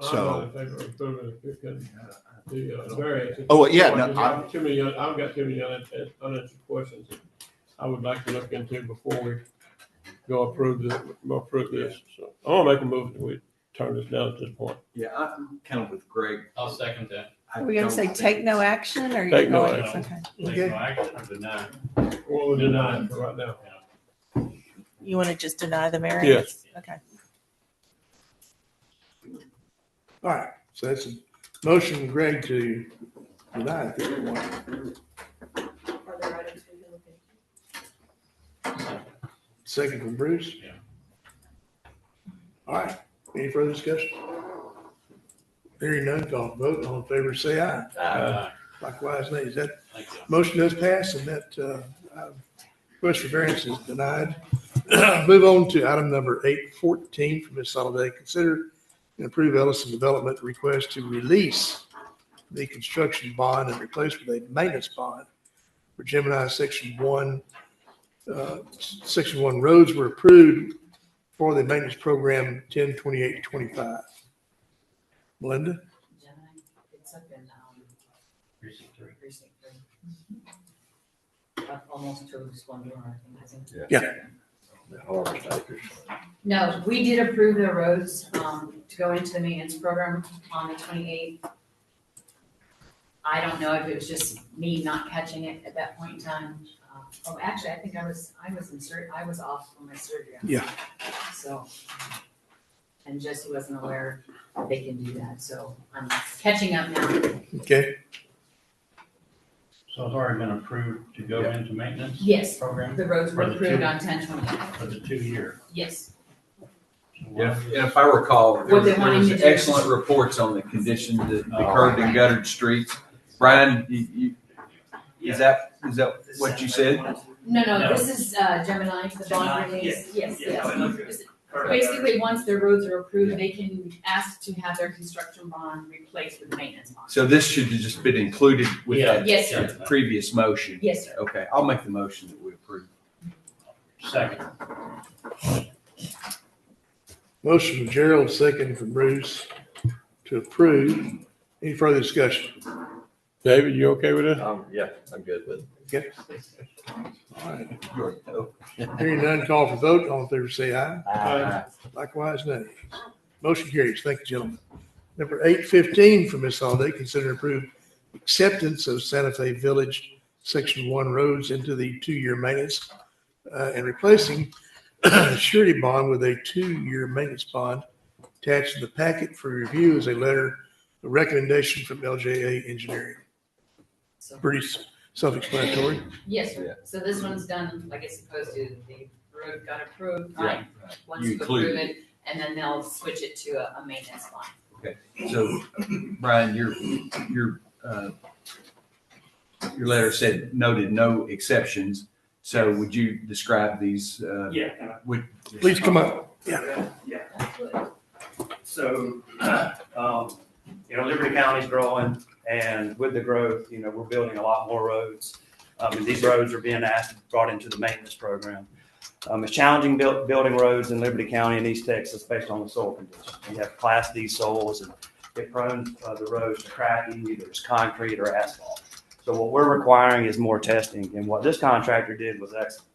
I'm not in favor of approving it because the variance. Oh, yeah, no, I've got too many unanswered questions that I would like to look into before we go approve this. So I want to make a move that we turn this down at this point. Yeah, I'm kind of with Greg. I'll second that. Are we gonna say take no action or? Take no you're going- action. Okay. Take no action or deny. Well, we'll deny it for right now. You want to just deny the variance? Yes. Okay. all right. So that's a motion from Greg to deny it. If you want. Are there items we can look into? Second from Bruce. Yeah. All right. Any further discussion? Hearing none, call for vote. All in favor, say aye. Aye. Likewise, nays. That Thank you. motion does pass, and that request for variance is denied. Move on to item number 814 from Ms. Soliday. Consider and approve Ellison Development request to release the construction bond and replace with a maintenance bond for Gemini Section 1. Section 1 roads were approved for the maintenance program 10/28/25. Melinda? Gemini, it's up in, Precinct 3. precinct 3. Up almost to Splendor, I think, isn't it? Yeah. No, we did approve the roads, to go into the maintenance program on the 28th. I don't know if it was just me not catching it at that point in time. Actually, I think I was off from my surgery. Yeah. So, and Jesse wasn't aware they can do that, so I'm catching up now. Okay. So it's already been approved to go into maintenance? Yes, Program? the roads were For the approved two- on 10/28. For the 2 year. Yes. Yeah, and if I recall, there What they was wanted to do. excellent reports on the condition that the curved and guttered streets. Brian, is that what you said? No, this is Gemini, the bond release. Yes. Basically, once their roads are approved, they can ask to have their construction bond replaced with maintenance bond. So this should have just been included with that Yes, sir. previous motion. Yes, sir. Okay, I'll make the motion that we approve. Second. Motion from Gerald, second from Bruce to approve. Any further discussion? David, you okay with this? Yeah, I'm good with it. Okay. All right. Hearing none, call for vote. All in favor, say aye. Aye. Likewise, nays. Motion carries. Thank you, gentlemen. Number 815 from Ms. Holiday, consider and approve acceptance of Santa Fe Village Section 1 roads into the 2-year maintenance and replacing surety bond with a 2-year maintenance bond. Attached to the packet for review is a letter, a recommendation from LJA Engineering. Pretty self-explanatory. Yes, sir. So this one's done like it's supposed to. The road got approved, Yeah. right? Once You you approve include it, and then they'll switch it to a maintenance bond. Okay, so Brian, your letter said noted no exceptions. So would you describe these? Please come up. Yeah. So, Liberty County's growing, and with the growth, we're building a lot more roads. And these roads are being brought into the maintenance program. It's challenging building roads in Liberty County and East Texas based on the soil conditions. We have Class D soils and get prone the roads to cracking, either it's concrete or asphalt. So what we're requiring is more testing, and what this contractor did was excellent.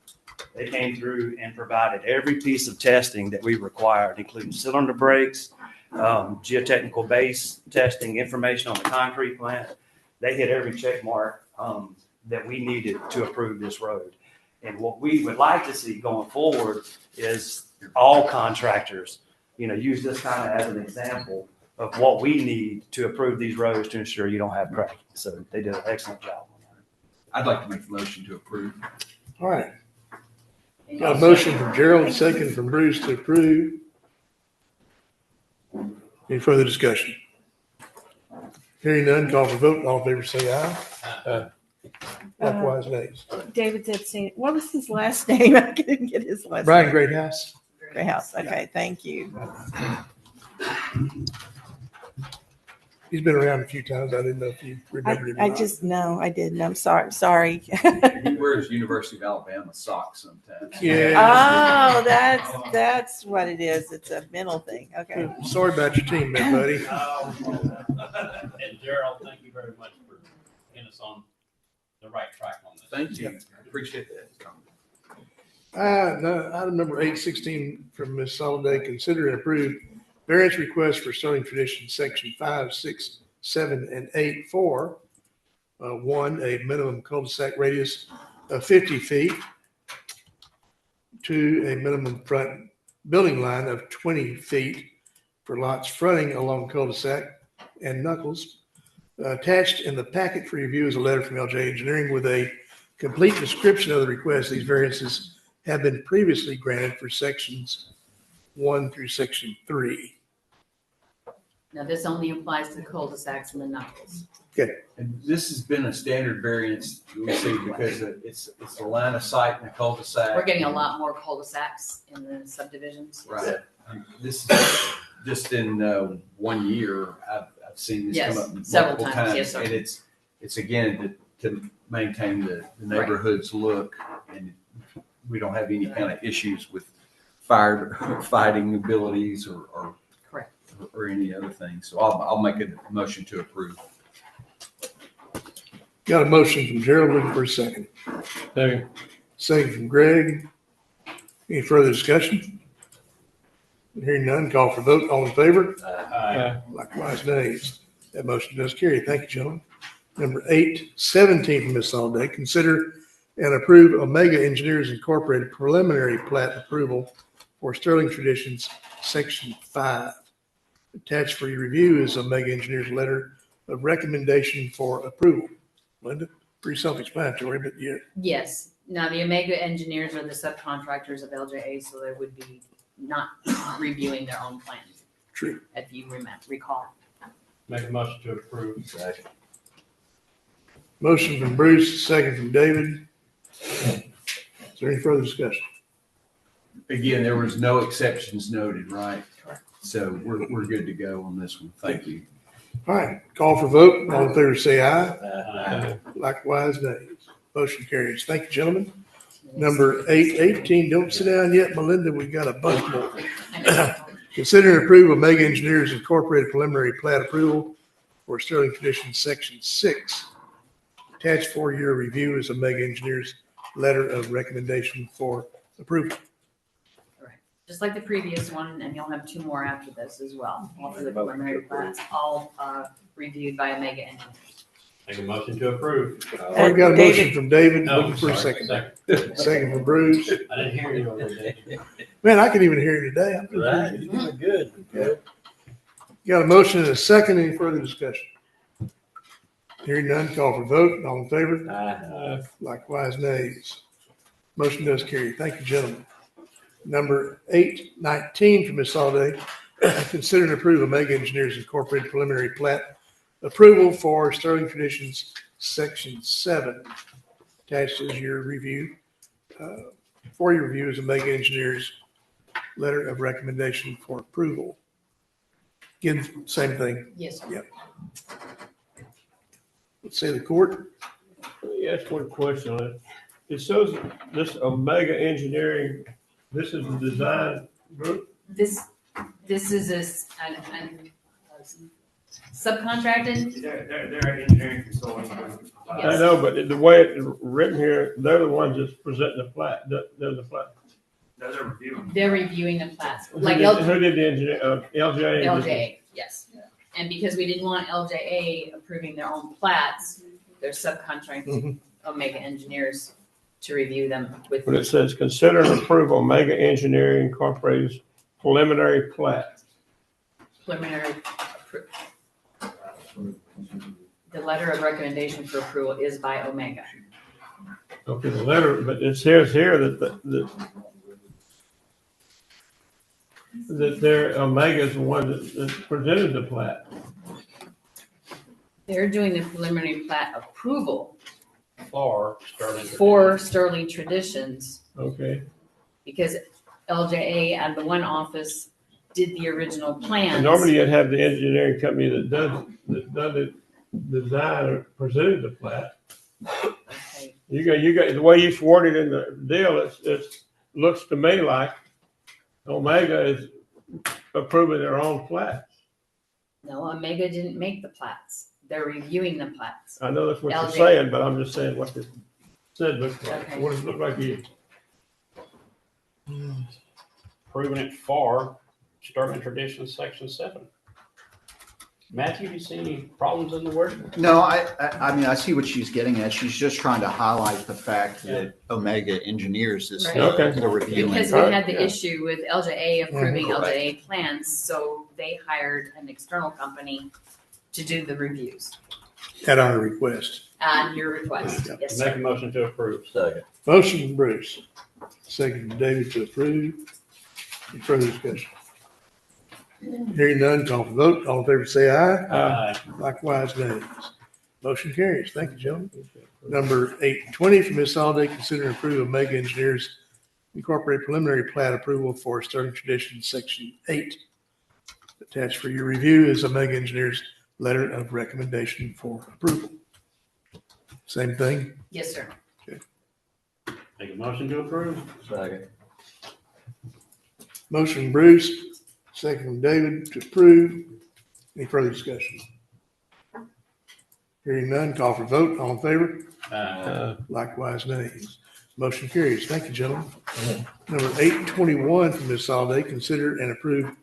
They came through and provided every piece of testing that we required, including cylinder brakes, geotechnical base testing, information on the concrete plant. They hit every check mark that we needed to approve this road. And what we would like to see going forward is all contractors, use this kind of as an example of what we need to approve these roads to ensure you don't have cracking. So they did an excellent job on that. I'd like to make the motion to approve. All right. Got a motion from Gerald, second from Bruce to approve. Any further discussion? Hearing none, call for vote. All in favor, say aye. Likewise, nays. David said, what was his last name? I couldn't get his last Brian name. Greathouse. Greathouse. Okay, thank you. He's been around a few times. I didn't know if you remembered him. or I not. just, no, I didn't. I'm sorry. He wears University of Alabama socks sometimes. Yeah. Oh, that's what it is. It's a mental thing. Okay. Sorry about your team there, buddy. And Gerald, thank you very much for getting us on the right track on this. Thank you. Appreciate that. No, item number 816 from Ms. Soliday, consider and approve variance request for Sterling Tradition, section 5, 6, 7, and 8 for 1, a minimum cul-de-sac radius of 50 feet, 2, a minimum front building line of 20 feet for lots fronting along cul-de-sac and knuckles. Attached in the packet for review is a letter from LJ Engineering with a complete description of the request. These variances have been previously granted for sections 1 through section 3. Now, this only applies to the cul-de-sacs and the knuckles. Okay. And this has been a standard variance we see because it's a line of sight in a cul-de-sac. We're getting a lot more cul-de-sacs in the subdivisions. Right. This is just in 1 year, I've seen this Yes, come up several multiple times. times. Yes, sir. And it's again to maintain the neighborhood's look, and we don't have any kind of issues with fighting abilities or Correct. or any other thing. So I'll make a motion to approve. Got a motion from Gerald, looking for a second. Second. Second from Greg. Any further discussion? Hearing none, call for vote. All in favor? Aye. Likewise, nays. That motion does carry. Thank you, gentlemen. Number 817 from Ms. Soliday, consider and approve Omega Engineers Incorporated preliminary plat approval for Sterling Traditions, section 5. Attached for your review is Omega Engineers letter of recommendation for approval. Linda, pretty self-explanatory, but yeah. Yes. Now, the Omega engineers are the subcontractors of LJA, so they would be not reviewing their own plans. True. If you recall. Make a motion to approve. Second. Motion from Bruce, second from David. Is there any further discussion? Again, there was no exceptions noted, right? So we're good to go on this one. Thank you. All right, call for vote. All in favor, say aye. Aye. Likewise, nays. Motion carries. Thank you, gentlemen. Number 818, don't sit down yet, Melinda. We got a bunch more. Consider and approve Omega Engineers Incorporated preliminary plat approval for Sterling Tradition, section 6. Attached for your review is Omega Engineers letter of recommendation for approval. Just like the previous one, and you'll have 2 more after this as well. All for the preliminary plans, all reviewed by Omega engineers. Make a motion to approve. I got a motion David. from David, No, looking for a sorry. second. Second from Bruce. I didn't hear you over there. Man, I can even hear you today. I'm Right, you're doing good. Okay. Got a motion and a second. Any further discussion? Hearing none, call for vote. All in favor? Aye. Likewise, nays. Motion does carry. Thank you, gentlemen. Number 819 from Ms. Soliday, consider and approve Omega Engineers Incorporated preliminary plat approval for Sterling Traditions, section 7. Attached is your review. For your review is Omega Engineers letter of recommendation for approval. Again, same thing. Yes, sir. Yep. Let's say the court. Let me ask one question on it. It shows this Omega Engineering, this is the design group? This is a subcontracted. They're engineering consulting. I know, but the way it's written here, they're the ones that's presenting the plat, they're the plat. Those are reviewing. They're reviewing the plats, Who like did the engineer, LJA? LJA, yes. And because we didn't want LJA approving their own plats, they're subcontracting Omega Engineers to review them with. But it says, consider and approve Omega Engineering Incorporated's preliminary plat. Preliminary. The letter of recommendation for approval is by Omega. Okay, the letter, but it says here that their Omega is the one that presented the plat. They're doing the preliminary plat approval For Sterling. for Sterling Traditions Okay. because LJA and the one office did the original plans. And normally you'd have the engineering company that does the design or presented the plat. Okay. You got, the way you worded in the deal, it looks to me like Omega is approving their own plat. No, Omega didn't make the plats. They're reviewing the plats. I know that's what you're LJ. saying, but I'm just saying what this said looks like. Okay. What does it look like to you? Proving it for Sterling Traditions, Section 7. Matthew, do you see any problems in the word? No, I mean, I see what she's getting at. She's just trying to highlight the fact that Omega Engineers is Right. Okay. the reviewing. Because we had the issue with LJA approving Correct. LJA plans, so they hired an external company to do the reviews At our request. on your request. Yes, Make sir. a motion to approve. Second. Motion from Bruce. Second from David to approve. Any further discussion? Hearing none, call for vote. All in favor, say aye. Aye. Likewise, nays. Motion carries. Thank you, gentlemen. Number 820 from Ms. Holiday, consider and approve Omega Engineers Incorporated preliminary plat approval for Sterling Traditions Section 8. Attached for your review is Omega Engineers letter of recommendation for approval. Same thing. Yes, sir. Make a motion to approve. Second. Motion from Bruce, second from David to approve. Any further discussion? Hearing none, call for vote. All in favor? Likewise, nays. Motion carries. Thank you, gentlemen. Number 821 from Ms. Holiday, consider and approve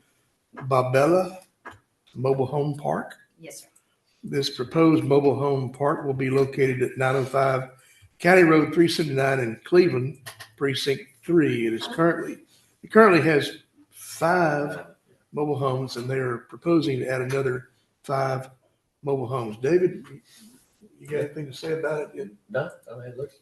Barbella Mobile Home Park. Yes, sir. This proposed mobile home park will be located at 905 County Road 379 in Cleveland, Precinct 3. It currently has 5 mobile homes, and they are proposing to add another 5 mobile homes. David, you got anything to say about it? No, I mean, it looks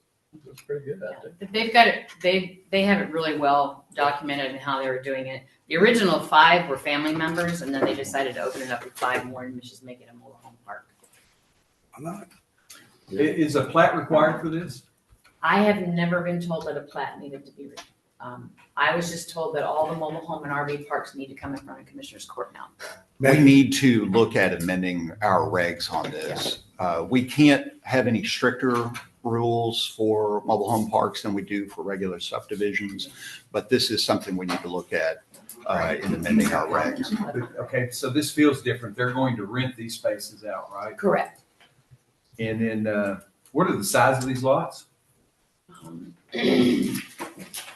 pretty good out there. They've got it, they have it really well documented in how they were doing it. The original 5 were family members, and then they decided to open it up to 5 more and just make it a mobile home park. I love it. Is a plat required for this? I have never been told that a plat needed to be, I was just told that all the mobile home and RV parks need to come in front of Commissioner's Court now. We need to look at amending our regs on this. We can't have any stricter rules for mobile home parks than we do for regular subdivisions, but this is something we need to look at in amending our regs. Okay, so this feels different. They're going to rent these spaces out, right? Correct. And then, what are the size of these lots? I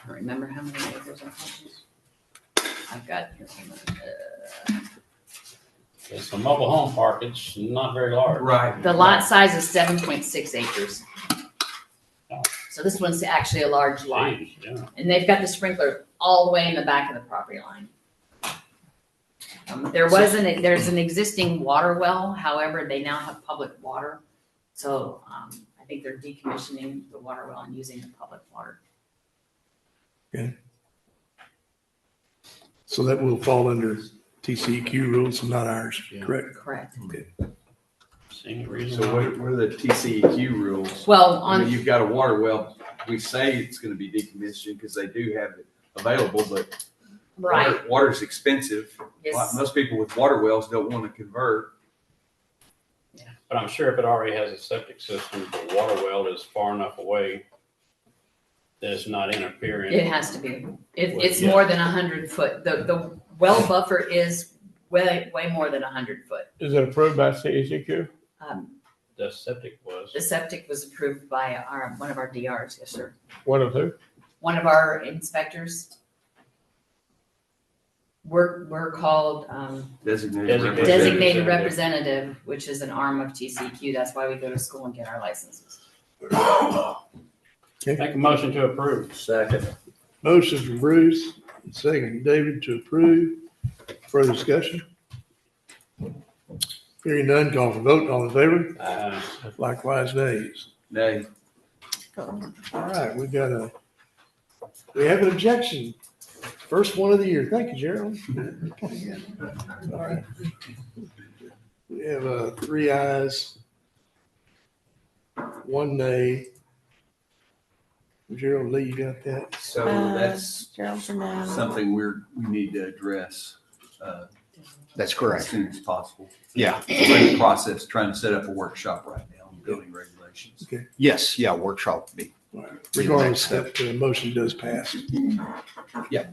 don't remember how many acres I have. I've got here. It's a mobile home park. It's not very large. Right. The lot size is 7.6 acres. So this one's actually a large lot. Jeez, yeah. And they've got the sprinkler all the way in the back of the property line. There's an existing water well, however, they now have public water. So I think they're decommissioning the water well and using the public water. Okay. So that will fall under TCEQ rules and not ours, correct? Correct. Okay. Seeing a reason. So what are the TCEQ rules? Well, I mean, you've got a water well. We say it's going to be decommissioned because they do have it available, but Right. water's expensive. Yes. Most people with water wells don't want to convert. But I'm sure if it already has a septic system, the water well is far enough away that it's not interfering. It has to be. It's Yeah. more than 100 foot. The well buffer is way more than 100 foot. Is it approved by CEQ? the septic was. The septic was approved by one of our DRs, yes, sir. One of who? One of our inspectors. We're called designated representative, which is an arm of TCEQ. That's why we go to school and get our licenses. Make a motion to approve. Second. Motion from Bruce, second from David to approve. Further discussion? Hearing none, call for vote. All in favor? Likewise, nays. Nay. All right, we have an objection. First one of the year. Thank you, Gerald. All right. We have 3 ayes, 1 nay. Gerald, Lee, you got that? So that's Gerald's a no. something we need to address. That's correct. As soon as possible. Yeah. We're in the process, trying to set up a workshop right now on building regulations. Okay. Yes, yeah, workshop would be. Regardless that the motion does pass. Yeah.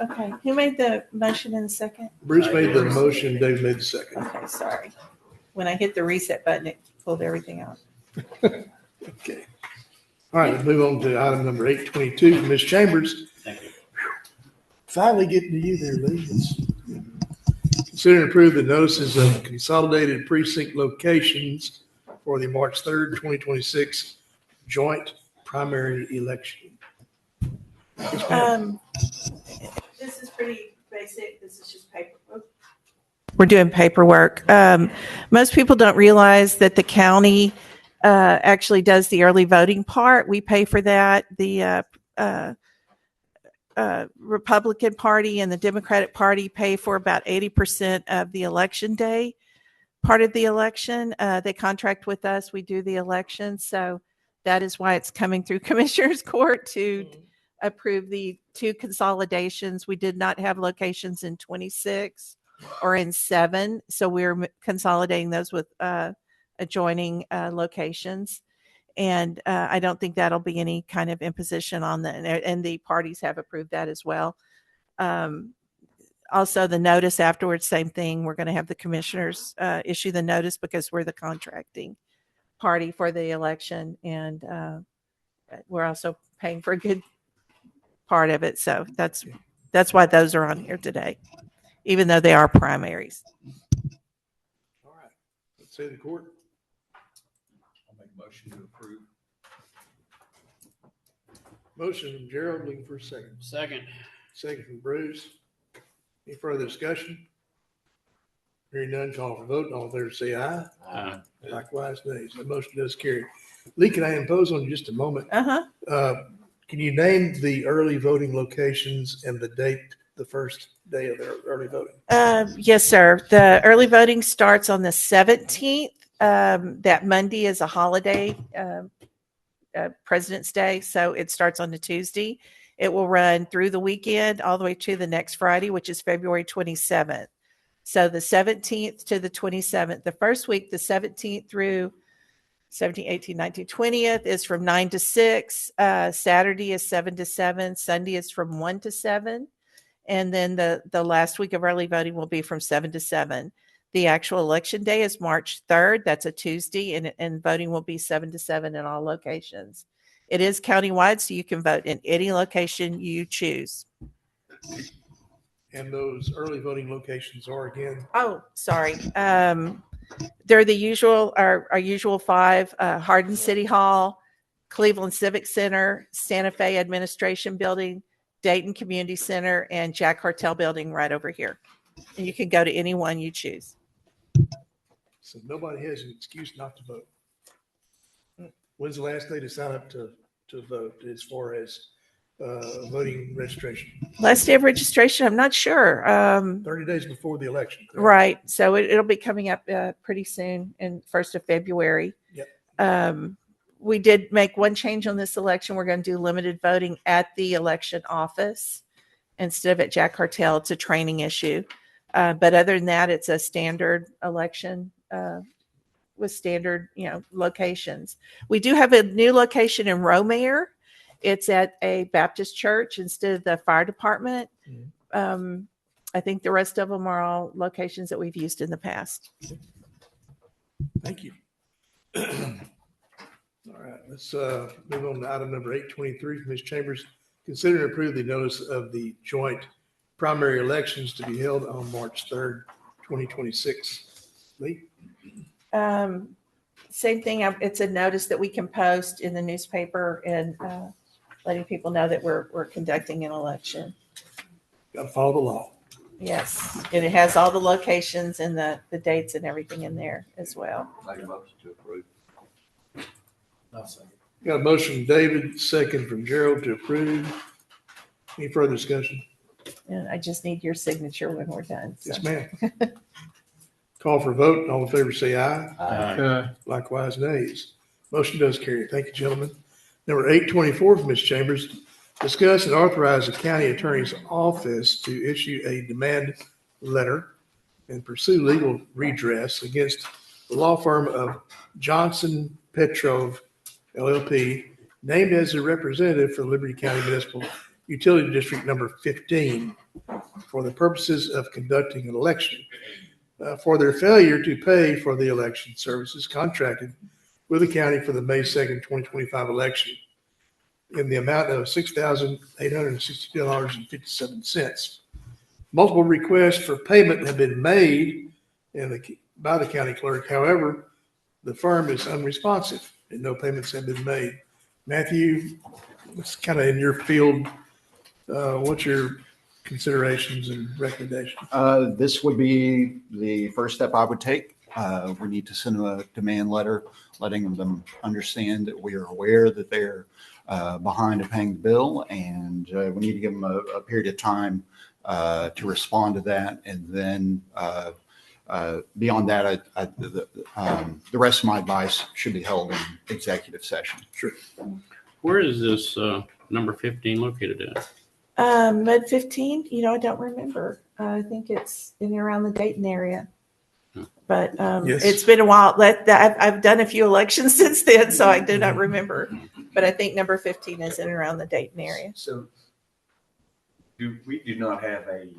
Okay, who made the motion in the second? Bruce made the motion, Dave made the second. Okay, sorry. When I hit the reset button, it pulled everything out. Okay. All right, let's move on to item number 822 from Ms. Chambers. Thank you. Finally getting to you there, Lee. Consider and approve the notices of consolidated precinct locations for the March 3rd, 2026 joint primary election. This is pretty basic. This is just paperwork. We're doing paperwork. Most people don't realize that the county actually does the early voting part. We pay for that. The Republican Party and the Democratic Party pay for about 80% of the election day part of the election. They contract with us. We do the election. So that is why it's coming through Commissioner's Court to approve the 2 consolidations. We did not have locations in 26 or in 7. So we're consolidating those with adjoining locations. And I don't think that'll be any kind of imposition on and the parties have approved that as well. Also, the notice afterwards, same thing. We're going to have the commissioners issue the notice because we're the contracting party for the election. And we're also paying for a good part of it. So that's why those are on here today, even though they are primaries. All right. Let's say the court. Motion to approve. Motion from Gerald, looking for a second. Second. Second from Bruce. Any further discussion? Hearing none, call for vote. All in favor, say aye. Aye. Likewise, nays. The motion does carry. Lee, can I impose on you just a moment? Can you name the early voting locations and the date, the first day of their early voting? Yes, sir. The early voting starts on the 17th. That Monday is a holiday, President's Day, so it starts on the Tuesday. It will run through the weekend all the way to the next Friday, which is February 27th. So the 17th to the 27th. The first week, the 17th through 17, 18, 19, 20th is from 9 to 6. Saturday is 7 to 7. Sunday is from 1 to 7. And then the last week of early voting will be from 7 to 7. The actual election day is March 3rd. That's a Tuesday, and voting will be 7 to 7 in all locations. It is countywide, so you can vote in any location you choose. And those early voting locations are again? Oh, sorry. They're the usual, our usual 5, Hardin City Hall, Cleveland Civic Center, Santa Fe Administration Building, Dayton Community Center, and Jack Hartel Building right over here. And you can go to any one you choose. So nobody has an excuse not to vote. When's the last day to sign up to vote as far as voting registration? Last day of registration, I'm not sure. 30 days before the election. Correct? Right. So it'll be coming up pretty soon in 1st of February. Yep. We did make one change on this election. We're going to do limited voting at the election office instead of at Jack Hartel. It's a training issue. But other than that, it's a standard election with standard, locations. We do have a new location in Romare. It's at a Baptist church instead of the fire department. I think the rest of them are all locations that we've used in the past. Thank you. All right, let's move on to item number 823 from Ms. Chambers. Consider and approve the notice of the joint primary elections to be held on March 3rd, 2026. Lee? Same thing. It's a notice that we can post in the newspaper and letting people know that we're conducting an election. Got to follow the law. Yes, and it has all the locations and the dates and everything in there as well. Make a motion to approve. Got a motion from David, second from Gerald to approve. Any further discussion? And I just need your signature when we're done. so. Yes, ma'am. Call for a vote. All in favor, say aye. Aye. Likewise, nays. Motion does carry. Thank you, gentlemen. Number 824 from Ms. Chambers, discuss and authorize the county attorney's office to issue a demand letter and pursue legal redress against the law firm of Johnson Petrov LLP, named as a representative for Liberty County Municipal Utility District number 15 for the purposes of conducting an election for their failure to pay for the election services contracted with the county for the May 2nd, 2025 election in the amount of $6,860.57. Multiple requests for payment have been made by the county clerk. However, the firm is unresponsive and no payments have been made. Matthew, it's kind of in your field. What's your considerations and recommendations? This would be the first step I would take. We need to send them a demand letter, letting them understand that we are aware that they're behind in paying the bill, and we need to give them a period of time to respond to that. And then beyond that, the rest of my advice should be held in executive session. Sure. Where is this number 15 located at? Med 15, I don't remember. I think it's in and around the Dayton area. But Yes. It's been a while. I've done a few elections since then, so I do not remember. But I think number 15 is in and around the Dayton area. So we do not have a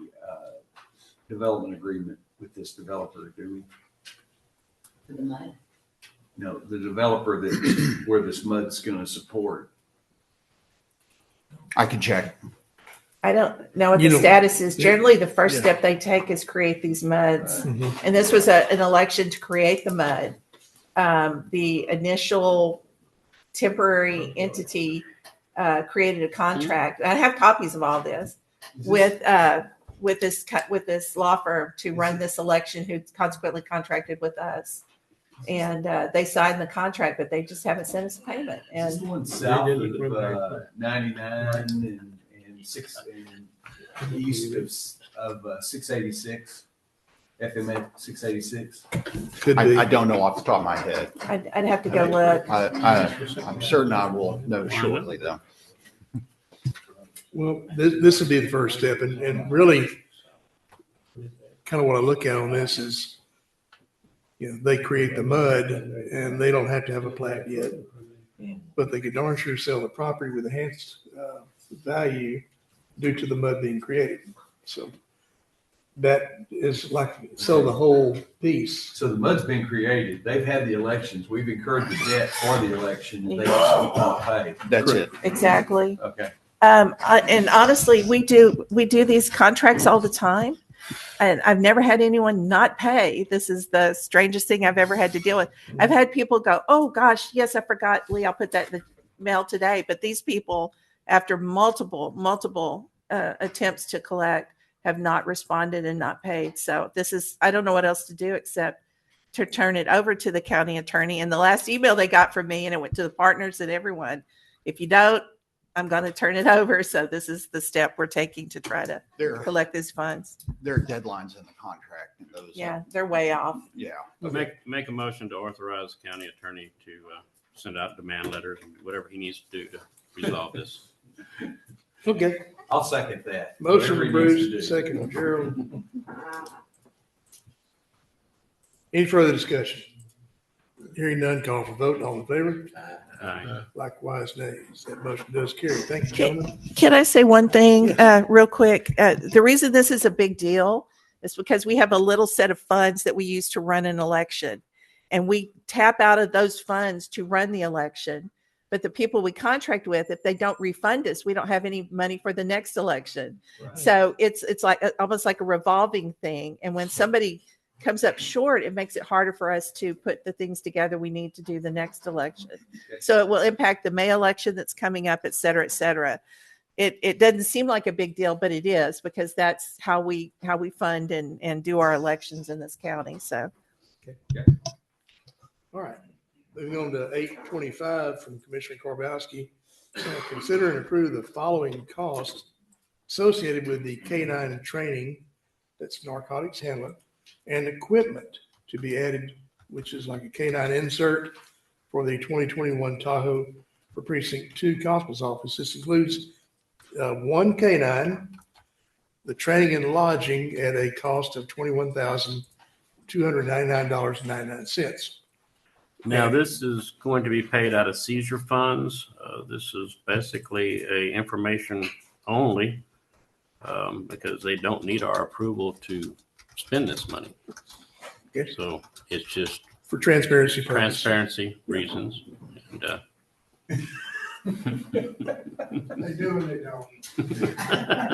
development agreement with this developer, do we? For the mud. No, the developer that where this mud's going to support. I can check. I don't know what the status is. Generally, the first step they take is create these MUDs. And this was an election to create the MUD. The initial temporary entity created a contract. I have copies of all this with this law firm to run this election, who consequently contracted with us. And they signed the contract, but they just haven't sent us a payment. And And one south of 99 and 6 and east of 686, FMA 686. I don't know off the top of my head. I'd have to go look. I'm certain I will know shortly, though. Well, this would be the first step, and really kind of what I look at on this is, they create the mud and they don't have to have a plat yet, but they could darn sure sell the property with enhanced value due to the mud being created. So that is like sell the whole piece. So the mud's been created. They've had the elections. We've incurred the debt for the election, and they just won't pay. That's it. Exactly. Okay. And honestly, we do these contracts all the time. And I've never had anyone not pay. This is the strangest thing I've ever had to deal with. I've had people go, "Oh gosh, yes, I forgot, Lee, I'll put that in the mail today." But these people, after multiple attempts to collect, have not responded and not paid. So I don't know what else to do except to turn it over to the county attorney. And the last email they got from me, and it went to the partners and everyone, if you don't, I'm going to turn it over. So this is the step we're taking to try to collect these funds. There are deadlines in the contract. And those they're way off. Yeah. Make a motion to authorize the county attorney to send out demand letters and whatever he needs to do to resolve this. Okay. I'll second that. Motion Whatever he needs to do. Bruce, second Gerald. Any further discussion? Hearing none, call for vote. All in favor? Aye. Likewise, nays. That motion does carry. Thank you, gentlemen. Can I say one thing real quick? The reason this is a big deal is because we have a little set of funds that we use to run an election. and we tap out of those funds to run the election. But the people we contract with, if they don't refund us, we don't have any money for the next election. Right. So it's like almost like a revolving thing. And when somebody comes up short, it makes it harder for us to put the things together we need to do the next election. So it will impact the May election that's coming up, et cetera, et cetera. It doesn't seem like a big deal, but it is, because that's how we fund and do our elections in this county. So. All right. Moving on to 825 from Commissioner Karbowski. Consider and approve the following costs associated with the K-9 training, that's narcotics handler, and equipment to be added, which is like a K-9 insert for the 2021 Tahoe for Precinct 2 Constable's Office. This includes one K-9, the training and lodging at a cost of $21,299.99. Now, this is going to be paid out of seizure funds. This is basically a information only because they don't need our approval to spend this money. Okay. So it's just For transparency purposes. transparency reasons. And, They do and they don't.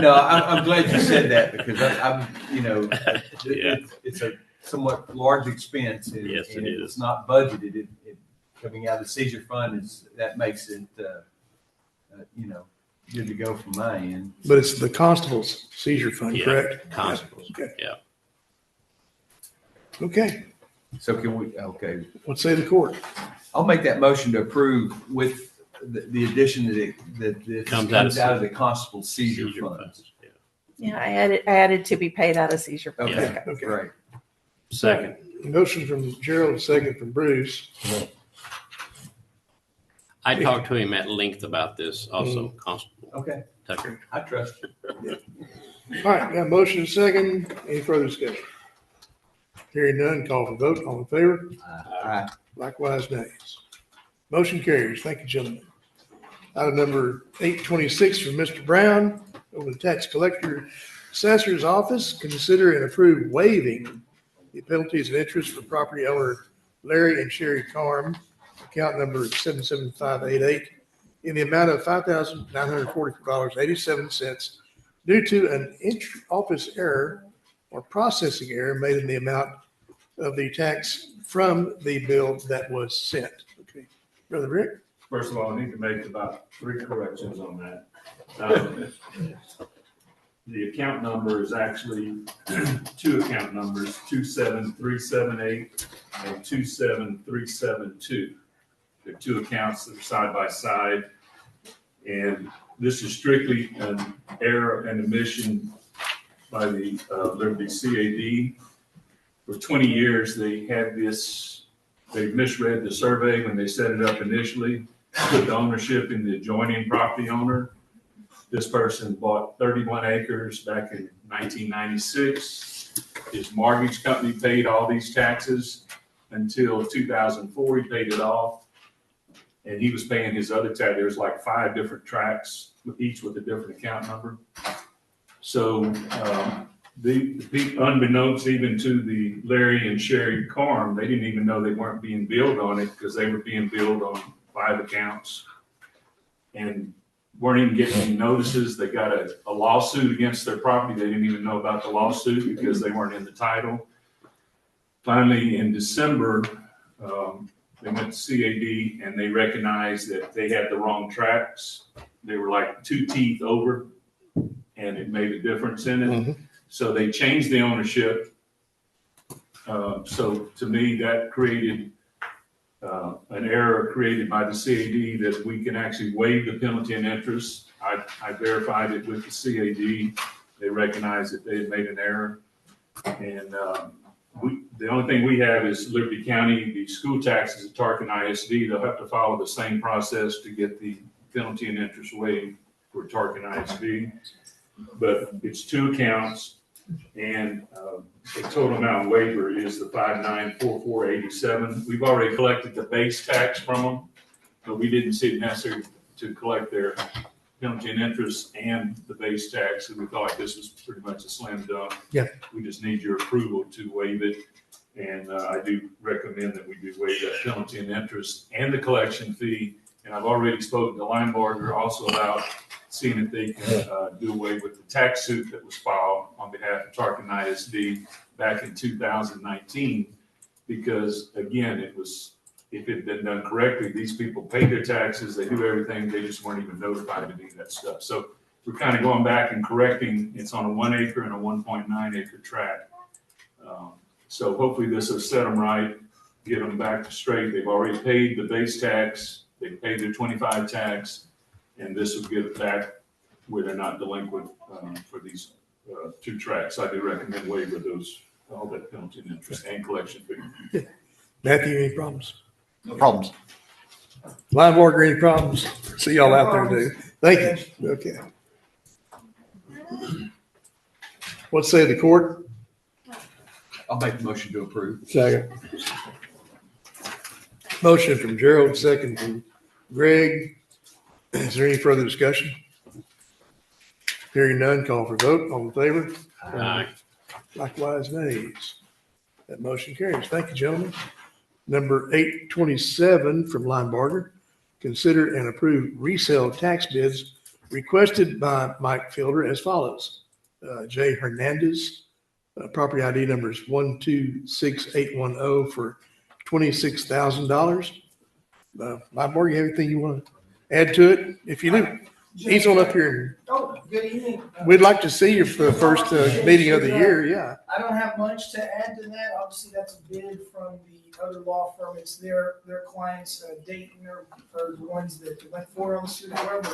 No, I'm glad you said that because I'm Yeah. it's a somewhat large expense. And, Yes, and it if is. It's not budgeted. It coming out of the seizure fund that makes it, good to go from my end. But it's the constable's seizure fund, Yeah, correct? constables. Okay. Yeah. Okay. So can we? Okay. What say the court? I'll make that motion to approve with the addition that it Comes comes out out of of the constable's seizure fund. funds. Yeah. Yeah, I added to be paid out of seizure funds. Okay. Okay. Right. Second. Motion from Gerald, second from Bruce. I talked to him at length about this also, Constable Okay. Tucker. I trust you. All right, got a motion and second. Any further discussion? Hearing none, call for vote. All in favor? Aye. Likewise, nays. Motion carries. Thank you, gentlemen. Item number 826 from Mr. Brown, over the tax collector assessor's office. Consider and approve waiving the penalties and interest for property owner Larry and Sherry Carm, account number 77588, in the amount of $5,944.87 due to an office error or processing error made in the amount of the tax from the bill that was sent. Okay, Brother Rick? First of all, I need to make about 3 corrections on that. The account number is actually 2 account numbers, 27378 and 27372. They're 2 accounts that are side by side. And this is strictly an error and omission by the Liberty CAD. For 20 years, they had this, they misread the survey when they set it up initially, put the ownership in the adjoining property owner. This person bought 31 acres back in 1996. His mortgage company paid all these taxes until 2004. He paid it off. And he was paying his other tax. There's like 5 different tracts, each with a different account number. So the unbeknownst even to the Larry and Sherry Carm, they didn't even know they weren't being billed on it because they were being billed on 5 accounts and weren't even getting any notices. They got a lawsuit against their property. They didn't even know about the lawsuit because they weren't in the title. Finally, in December, they went to CAD and they recognized that they had the wrong tracts. They were like 2 teeth over and it made a difference in it. Mm-hmm. So they changed the ownership. So to me, that created an error created by the CAD that we can actually waive the penalty and interest. I verified it with the CAD. They recognized that they had made an error. And the only thing we have is Liberty County, the school taxes at Tarkin ISD. They'll have to follow the same process to get the penalty and interest waived for Tarkin ISD. But it's 2 accounts, and the total amount waiver is the $5,944.87. We've already collected the base tax from them, but we didn't see it necessary to collect their penalty and interest and the base tax. And we thought this was pretty much a slam dunk. Yeah. We just need your approval to waive it. And I do recommend that we do waive that penalty and interest and the collection fee. And I've already spoken to Linebarger also about seeing if they can do away with the tax suit that was filed on behalf of Tarkin ISD back in 2019. Because again, it was, if it had been done correctly, these people paid their taxes, they do everything, they just weren't even notified to do that stuff. So we're kind of going back and correcting. It's on a 1 acre and a 1.9 acre tract. So hopefully this will set them right, get them back to straight. They've already paid the base tax, they paid their 25 tax, and this will get it back where they're not delinquent for these 2 tracts. I do recommend waiver of those, all that penalty and interest and collection fee. Matthew, any problems? No problems. Linebarger, any problems? See y'all out there, dude. Thank you. Okay. What say the court? I'll make the motion to approve. Second. Motion from Gerald, second from Greg. Is there any further discussion? Hearing none, call for vote. All in favor? Aye. Likewise, nays. That motion carries. Thank you, gentlemen. Number 827 from Linebarger. Consider and approve resale tax bids requested by Mike Fielder as follows. J. Hernandez, property ID numbers 126810 for $26,000. Linebarger, you have anything you want to add to it? If you do, he's on up here. Oh, good evening. We'd like to see you for the first meeting of the year, yeah. I don't have much to add to that. Obviously, that's a bid from the other law firm. It's their clients, Dayton, are the ones that went forward on the suit. However,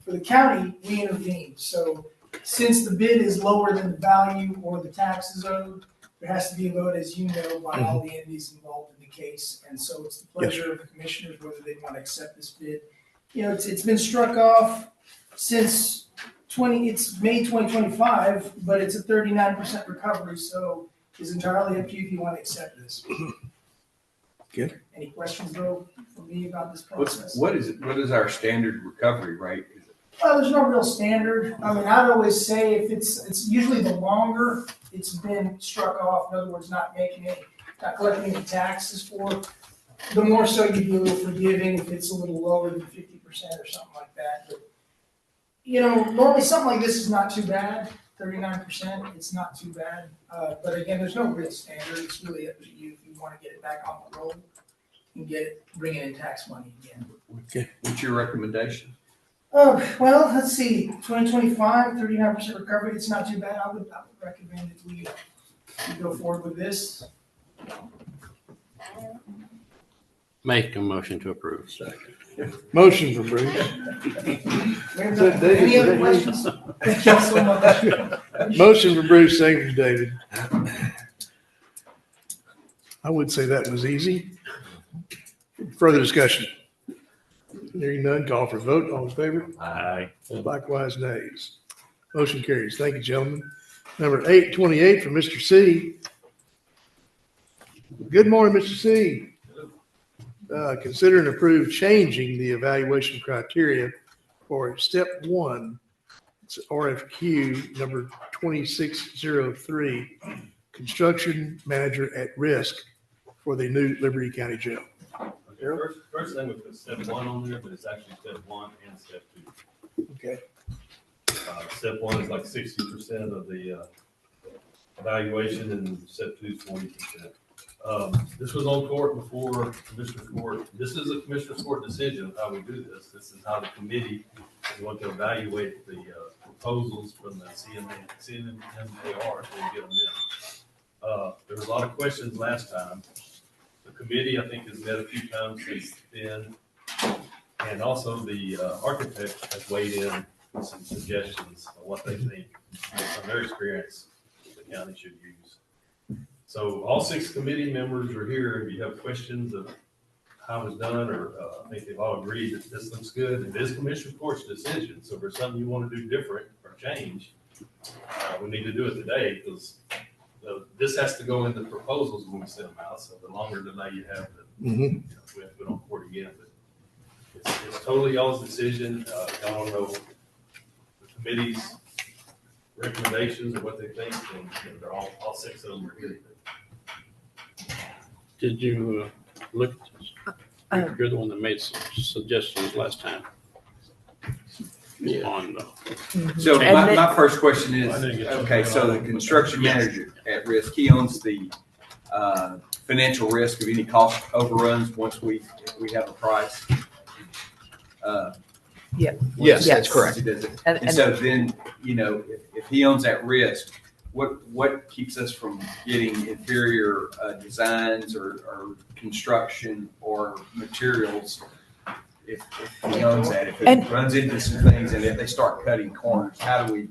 for the county, we intervened. So since the bid is lower than the value or the taxes owed, there has to be a vote, as you know, by all the entities involved in the case. And so it's the pleasure of the commissioners whether they want to accept this bid. You know, it's been struck off since it's May 2025, but it's a 39% recovery, so it's entirely up to you if you want to accept this. Okay. Any questions though for me about this process? What is our standard recovery rate? Well, there's no real standard. I mean, I'd always say if it's usually the longer it's been struck off, in other words, not collecting any taxes for, the more so you'd be a little forgiving if it's a little lower than 50% or something like that. But, you know, normally something like this is not too bad. 39%, it's not too bad. But again, there's no real standard. It's really up to you if you want to get it back on the roll and bring in tax money again. Okay. What's your recommendation? Well, let's see, 2025, 39% recovery. It's not too bad. I would recommend that we go forward with this. Make a motion to approve. Motion from Bruce. Any other questions? Thank you so much. Motion from Bruce, second from David. I would say that was easy. Further discussion. Hearing none, call for vote. All in favor? Aye. Likewise, nays. Motion carries. Thank you, gentlemen. Number 828 from Mr. C. Good morning, Mr. C. Consider and approve changing the evaluation criteria for step 1. It's RFQ number 2603, construction manager at risk for the new Liberty County Jail. First thing, we put step 1 on there, but it's actually step 1 and step 2. Okay. Step 1 is like 60% of the evaluation, and step 2 is 40%. This was on court before Commissioner's Court. This is a Commissioner's Court decision of how we do this. This is how the committee is going to evaluate the proposals from the CNMAR so we get them in. There was a lot of questions last time. The committee, I think, has met a few times since then. And also the architect has weighed in with some suggestions of what they think from their experience the county should use. So all 6 committee members are here. If you have questions of how it was done, or I think they've all agreed that this looks good. It is Commissioner Court's decision. So if there's something you want to do different or change, we need to do it today, because this has to go in the proposals when we send them out. So the longer delay you have, we have to put on court again. But it's totally y'all's decision. Y'all know the committee's recommendations and what they think, and they're all 6 of them are good. Did you look at this? Uh, You're the one that made some suggestions last time. On, So And my, then- my first question is, I didn't get you. okay, so the construction manager at risk, he owns the financial risk of any cost overruns once we have a price. Yes, that's correct. He does it. And- And so then, you know, if he owns that risk, what keeps us from getting inferior designs or construction or materials if he owns that? If it And- runs into some things and if they start cutting corners, how do we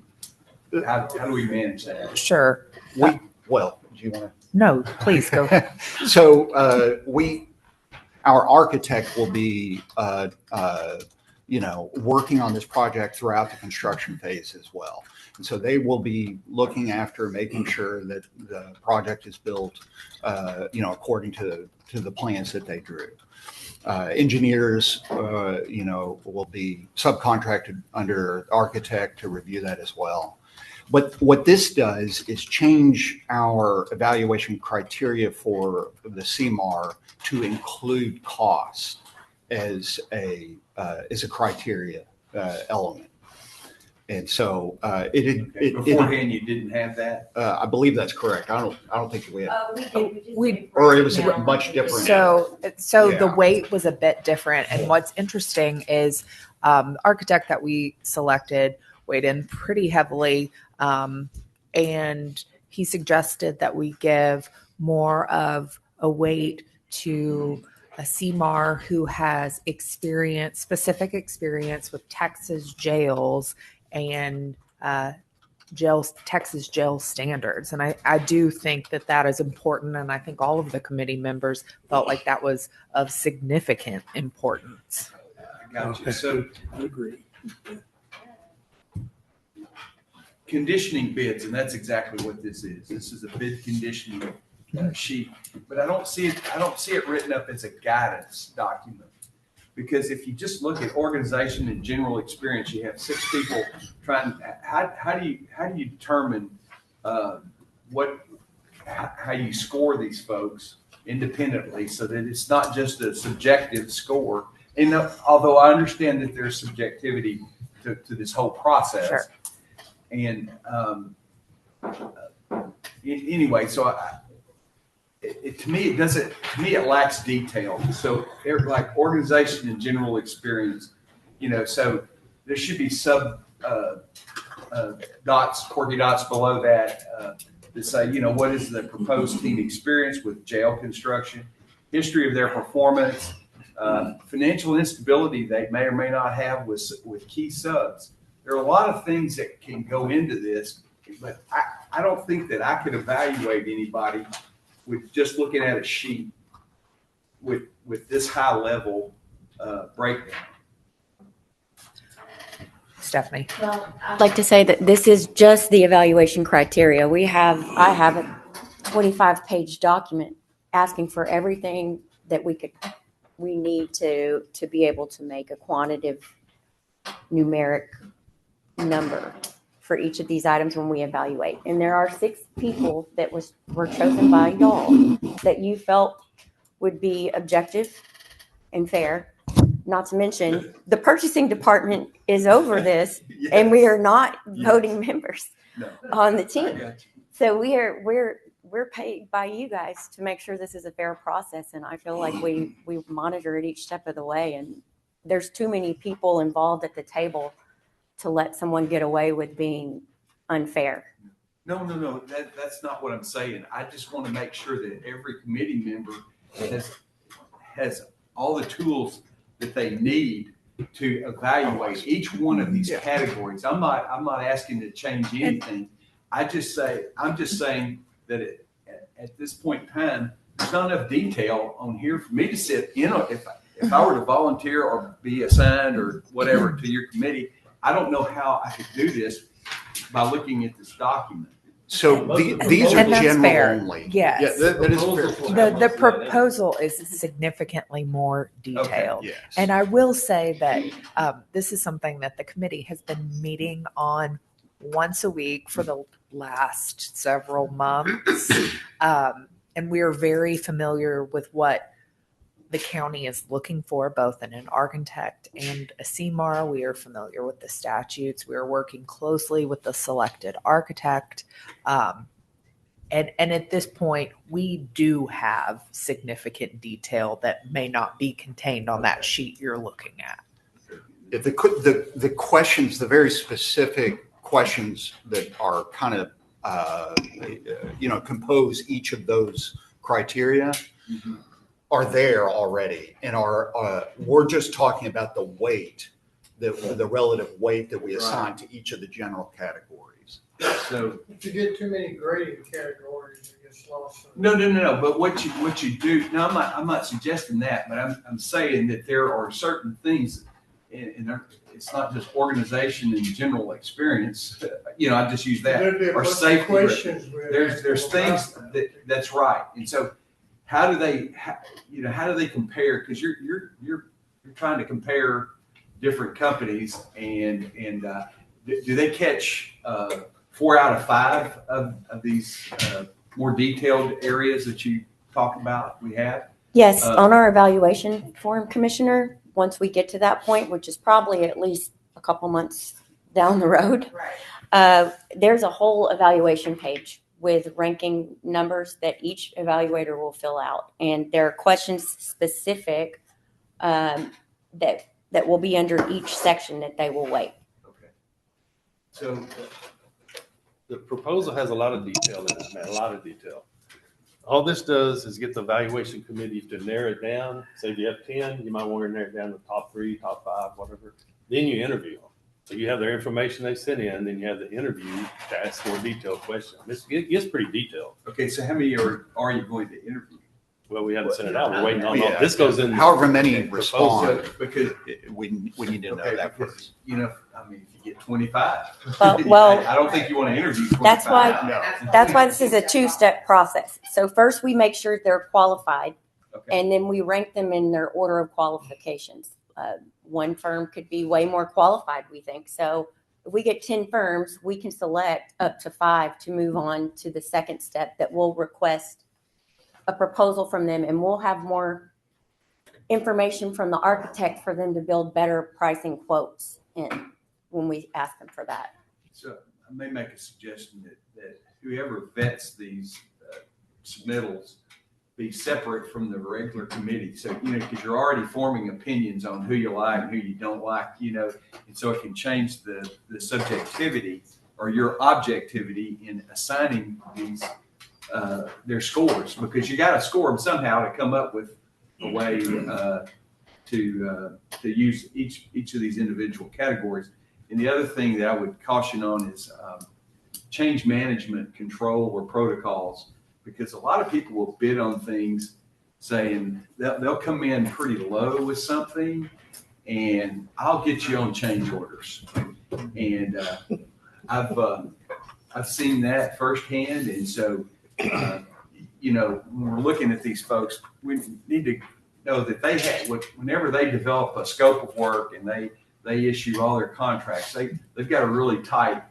manage that? Sure. Well, do you want to? No, please go. So our architect will be, working on this project throughout the construction phase as well. And so they will be looking after making sure that the project is built, according to the plans that they drew. Engineers, will be subcontracted under architect to review that as well. But what this does is change our evaluation criteria for the CMAR to include cost as a criteria element. And so Beforehand, you didn't have that? I believe that's correct. I don't think we had. Or it was much different. So the Yeah. weight was a bit different. And what's interesting is the architect that we selected weighed in pretty heavily. And he suggested that we give more of a weight to a CMAR who has specific experience with Texas jails and Texas jail standards. And I do think that is important. And I think all of the committee members felt like that was of significant importance. I got you. So I agree. conditioning bids, and that's exactly what this is. This is a bid conditioning sheet, but I don't see it written up as a guidance document. Because if you just look at organization and general experience, you have 6 people trying. How do you determine how you score these folks independently, so that it's not just a subjective score? And although I understand that there's subjectivity to this whole process, Sure. And anyway, so to me it lacks detail. So like organization and general experience, so there should be sub quirky dots below that to say, what is the proposed team experience with jail construction, history of their performance, financial instability they may or may not have with key subs. There are a lot of things that can go into this, but I don't think that I could evaluate anybody with just looking at a sheet with this high level breakdown. Stephanie. Well, I'd like to say that this is just the evaluation criteria. I have a 25-page document asking for everything that we need to be able to make a quantitative numeric number for each of these items when we evaluate. And there are 6 people that were chosen by y'all that you felt would be objective and fair. Not to mention, the purchasing department is over this, Yes. and we are not Yes. voting members No. on the I team. got you. So we're paid by you guys to make sure this is a fair process, and I feel like we monitor it each step of the way. And there's too many people involved at the table to let someone get away with being unfair. No, that's not what I'm saying. I just want to make sure that every committee member has all the tools that they need to evaluate each one of these categories. I'm not asking to change anything. I'm just saying that at this point in time, there's not enough detail on here for me to sit in. If I were to volunteer or be assigned or whatever to your committee, I don't know how I could do this by looking at this document. So these are And that's general fair. only. Yes. Yeah, that is fair. The proposal is significantly more detailed. Yes. And I will say that this is something that the committee has been meeting on once a week for the last several months. and we are very familiar with what the county is looking for, both in an architect and a CMAR. We are familiar with the statutes. We are working closely with the selected architect. And at this point, we do have significant detail that may not be contained on that sheet you're looking at. The questions, the very specific questions that are kind of, compose each of those criteria are there already. And we're just talking about the weight, the relative weight that we assign to each of the general categories. So If you get too many grading categories, it gets lost. no. But what you do, no, I'm not suggesting that, but I'm saying that there are certain things, and it's not just organization and general experience. I just use that, or safety. There's things that's right. And so how do they compare? Because you're trying to compare different companies, and do they catch 4 out of 5 of these more detailed areas that you talk about? We have Yes, on our evaluation form, Commissioner, once we get to that point, which is probably at least a couple months down the road, there's a whole evaluation page with ranking numbers that each evaluator will fill out. And there are questions specific that will be under each section that they will weight. Okay. So The proposal has a lot of detail in it, man, a lot of detail. All this does is get the evaluation committee to narrow it down. Say if you have 10, you might want to narrow it down to top 3, top 5, whatever. Then you interview them. So you have their information they sent in, then you have the interview to ask more detailed questions. It gets pretty detailed. Okay, so how many are you going to interview? Well, we haven't sent it out. We're waiting on Yeah. this goes in. However many respond, Because we need to know that first. if you get 25, Well, I don't think you want to interview 25. That's why this is a 2-step process. So first we make sure they're qualified, and then we rank them in their order of qualifications. One firm could be way more qualified, we think. So if we get 10 firms, we can select up to 5 to move on to the second step that we'll request a proposal from them, and we'll have more information from the architect for them to build better pricing quotes in when we ask them for that. So I may make a suggestion that whoever vets these submittals be separate from the regular committee. So, because you're already forming opinions on who you like and who you don't like, and so it can change the subjectivity or your objectivity in assigning these their scores, because you got to score them somehow to come up with a way to use each of these individual categories. And the other thing that I would caution on is change management control or protocols, because a lot of people will bid on things saying they'll come in pretty low with something, and I'll get you on change orders. And I've seen that firsthand, and so. When we're looking at these folks, we need to know that they have, whenever they develop a scope of work and they issue all their contracts, they've got a really tight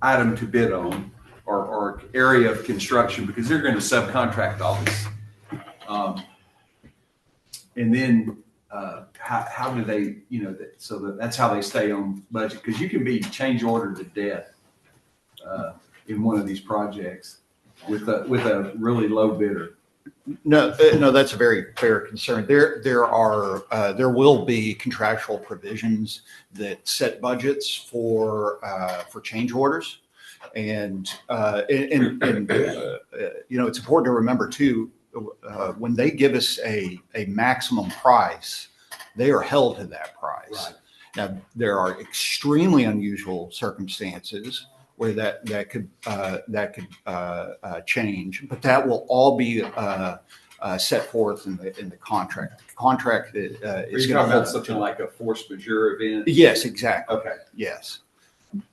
item to bid on or area of construction, because they're going to subcontract all this. And then how do they, so that's how they stay on budget, because you can be change order to death in one of these projects with a really low bidder. No, that's a very fair concern. There will be contractual provisions that set budgets for change orders, and it's important to remember too, when they give us a maximum price, they are held to that price. Right. Now, there are extremely unusual circumstances where that could change, but that will all be set forth in the contract. The contract is Are you talking about something like a force majeure event? Yes, exactly. Okay. Yes.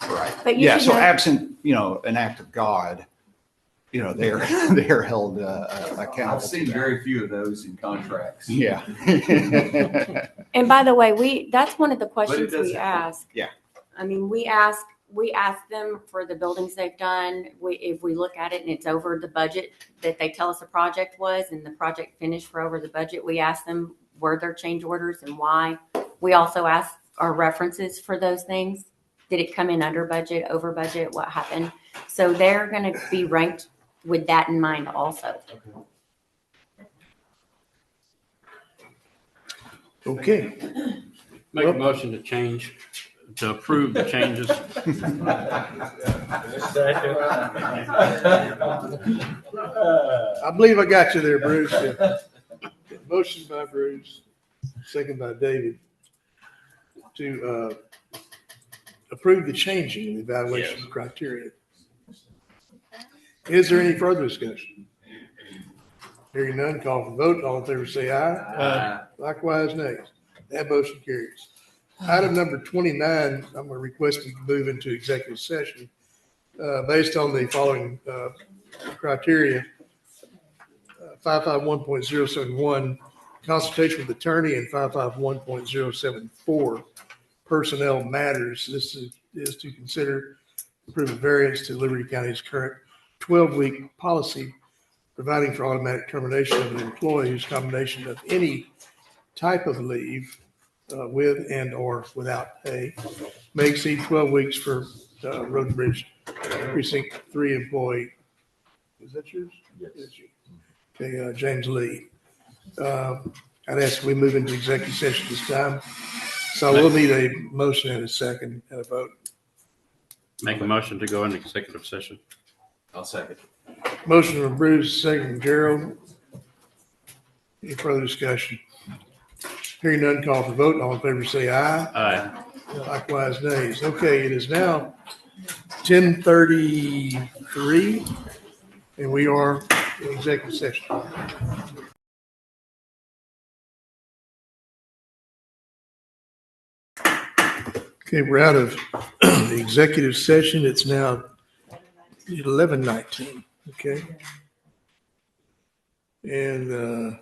Right. But you so know, absent, an act of God, they're held accountable. I've seen very few of those in contracts. Yeah. and by the way, that's one of the questions we ask. Yeah. I mean, we ask we ask them for the buildings they've done. If we look at it and it's over the budget that they tell us the project was and the project finished for over the budget, we ask them were there change orders and why. We also ask our references for those things. Did it come in under budget, over budget? What happened? So they're going to be ranked with that in mind also. Okay. Make a motion to approve the changes. I believe I got you there, Bruce. Yeah. Motion by Bruce, second by David, to approve the changing of the evaluation criteria. Is there any further discussion? Hearing none, call for vote. All in favor say aye. Aye. Likewise, nays. That motion carries. Item number 29, I'm going to request we move into executive session based on the following criteria. 551.071, consultation with attorney, and 551.074, personnel matters. This is to consider approve a variance to Liberty County's current 12-week policy providing for automatic termination of an employee whose combination of any type of leave with and or without pay may exceed 12 weeks for Road and Bridge Precinct 3 employee. Is that yours? Yes. Okay, James Lee. I'd ask we move into executive session this time. So we'll need a motion and a second and a vote. Make a motion to go into executive session. I'll second. Motion from Bruce, second from Gerald. Any further discussion? Hearing none, call for vote. All in favor say aye. Aye. Likewise, nays. Okay, it is now 10:33, and we are in executive session. Okay, we're out of the executive session. It's now 11:19. Okay. And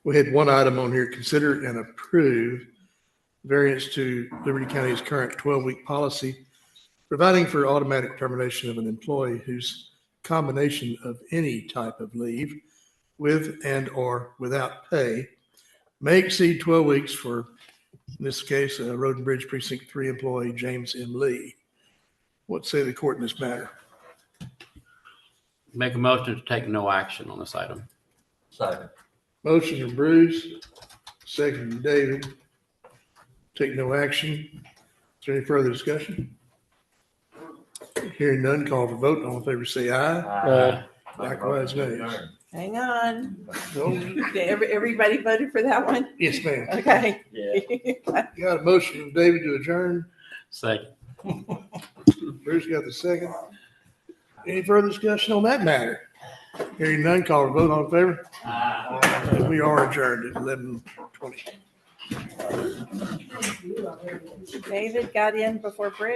we had one item on here, consider and approve variance to Liberty County's current 12-week policy, providing for automatic termination of an employee whose combination of any type of leave with and or without pay may exceed 12 weeks for, in this case, Road and Bridge Precinct 3 employee James M. Lee. What say the court in this matter? Make a motion to take no action on this item. Second. Motion from Bruce, second from David. Take no action. Is there any further discussion? Hearing none, call for vote. All in favor say aye. Aye. Likewise, nays. Hang on. No? Everybody voted for that one? Yes, ma'am. Okay. Got a motion from David to adjourn. Second. Bruce got the second. Any further discussion on that matter? Hearing none, call for vote. All in favor? Aye. We are adjourned at 11:20. David got in before Britt.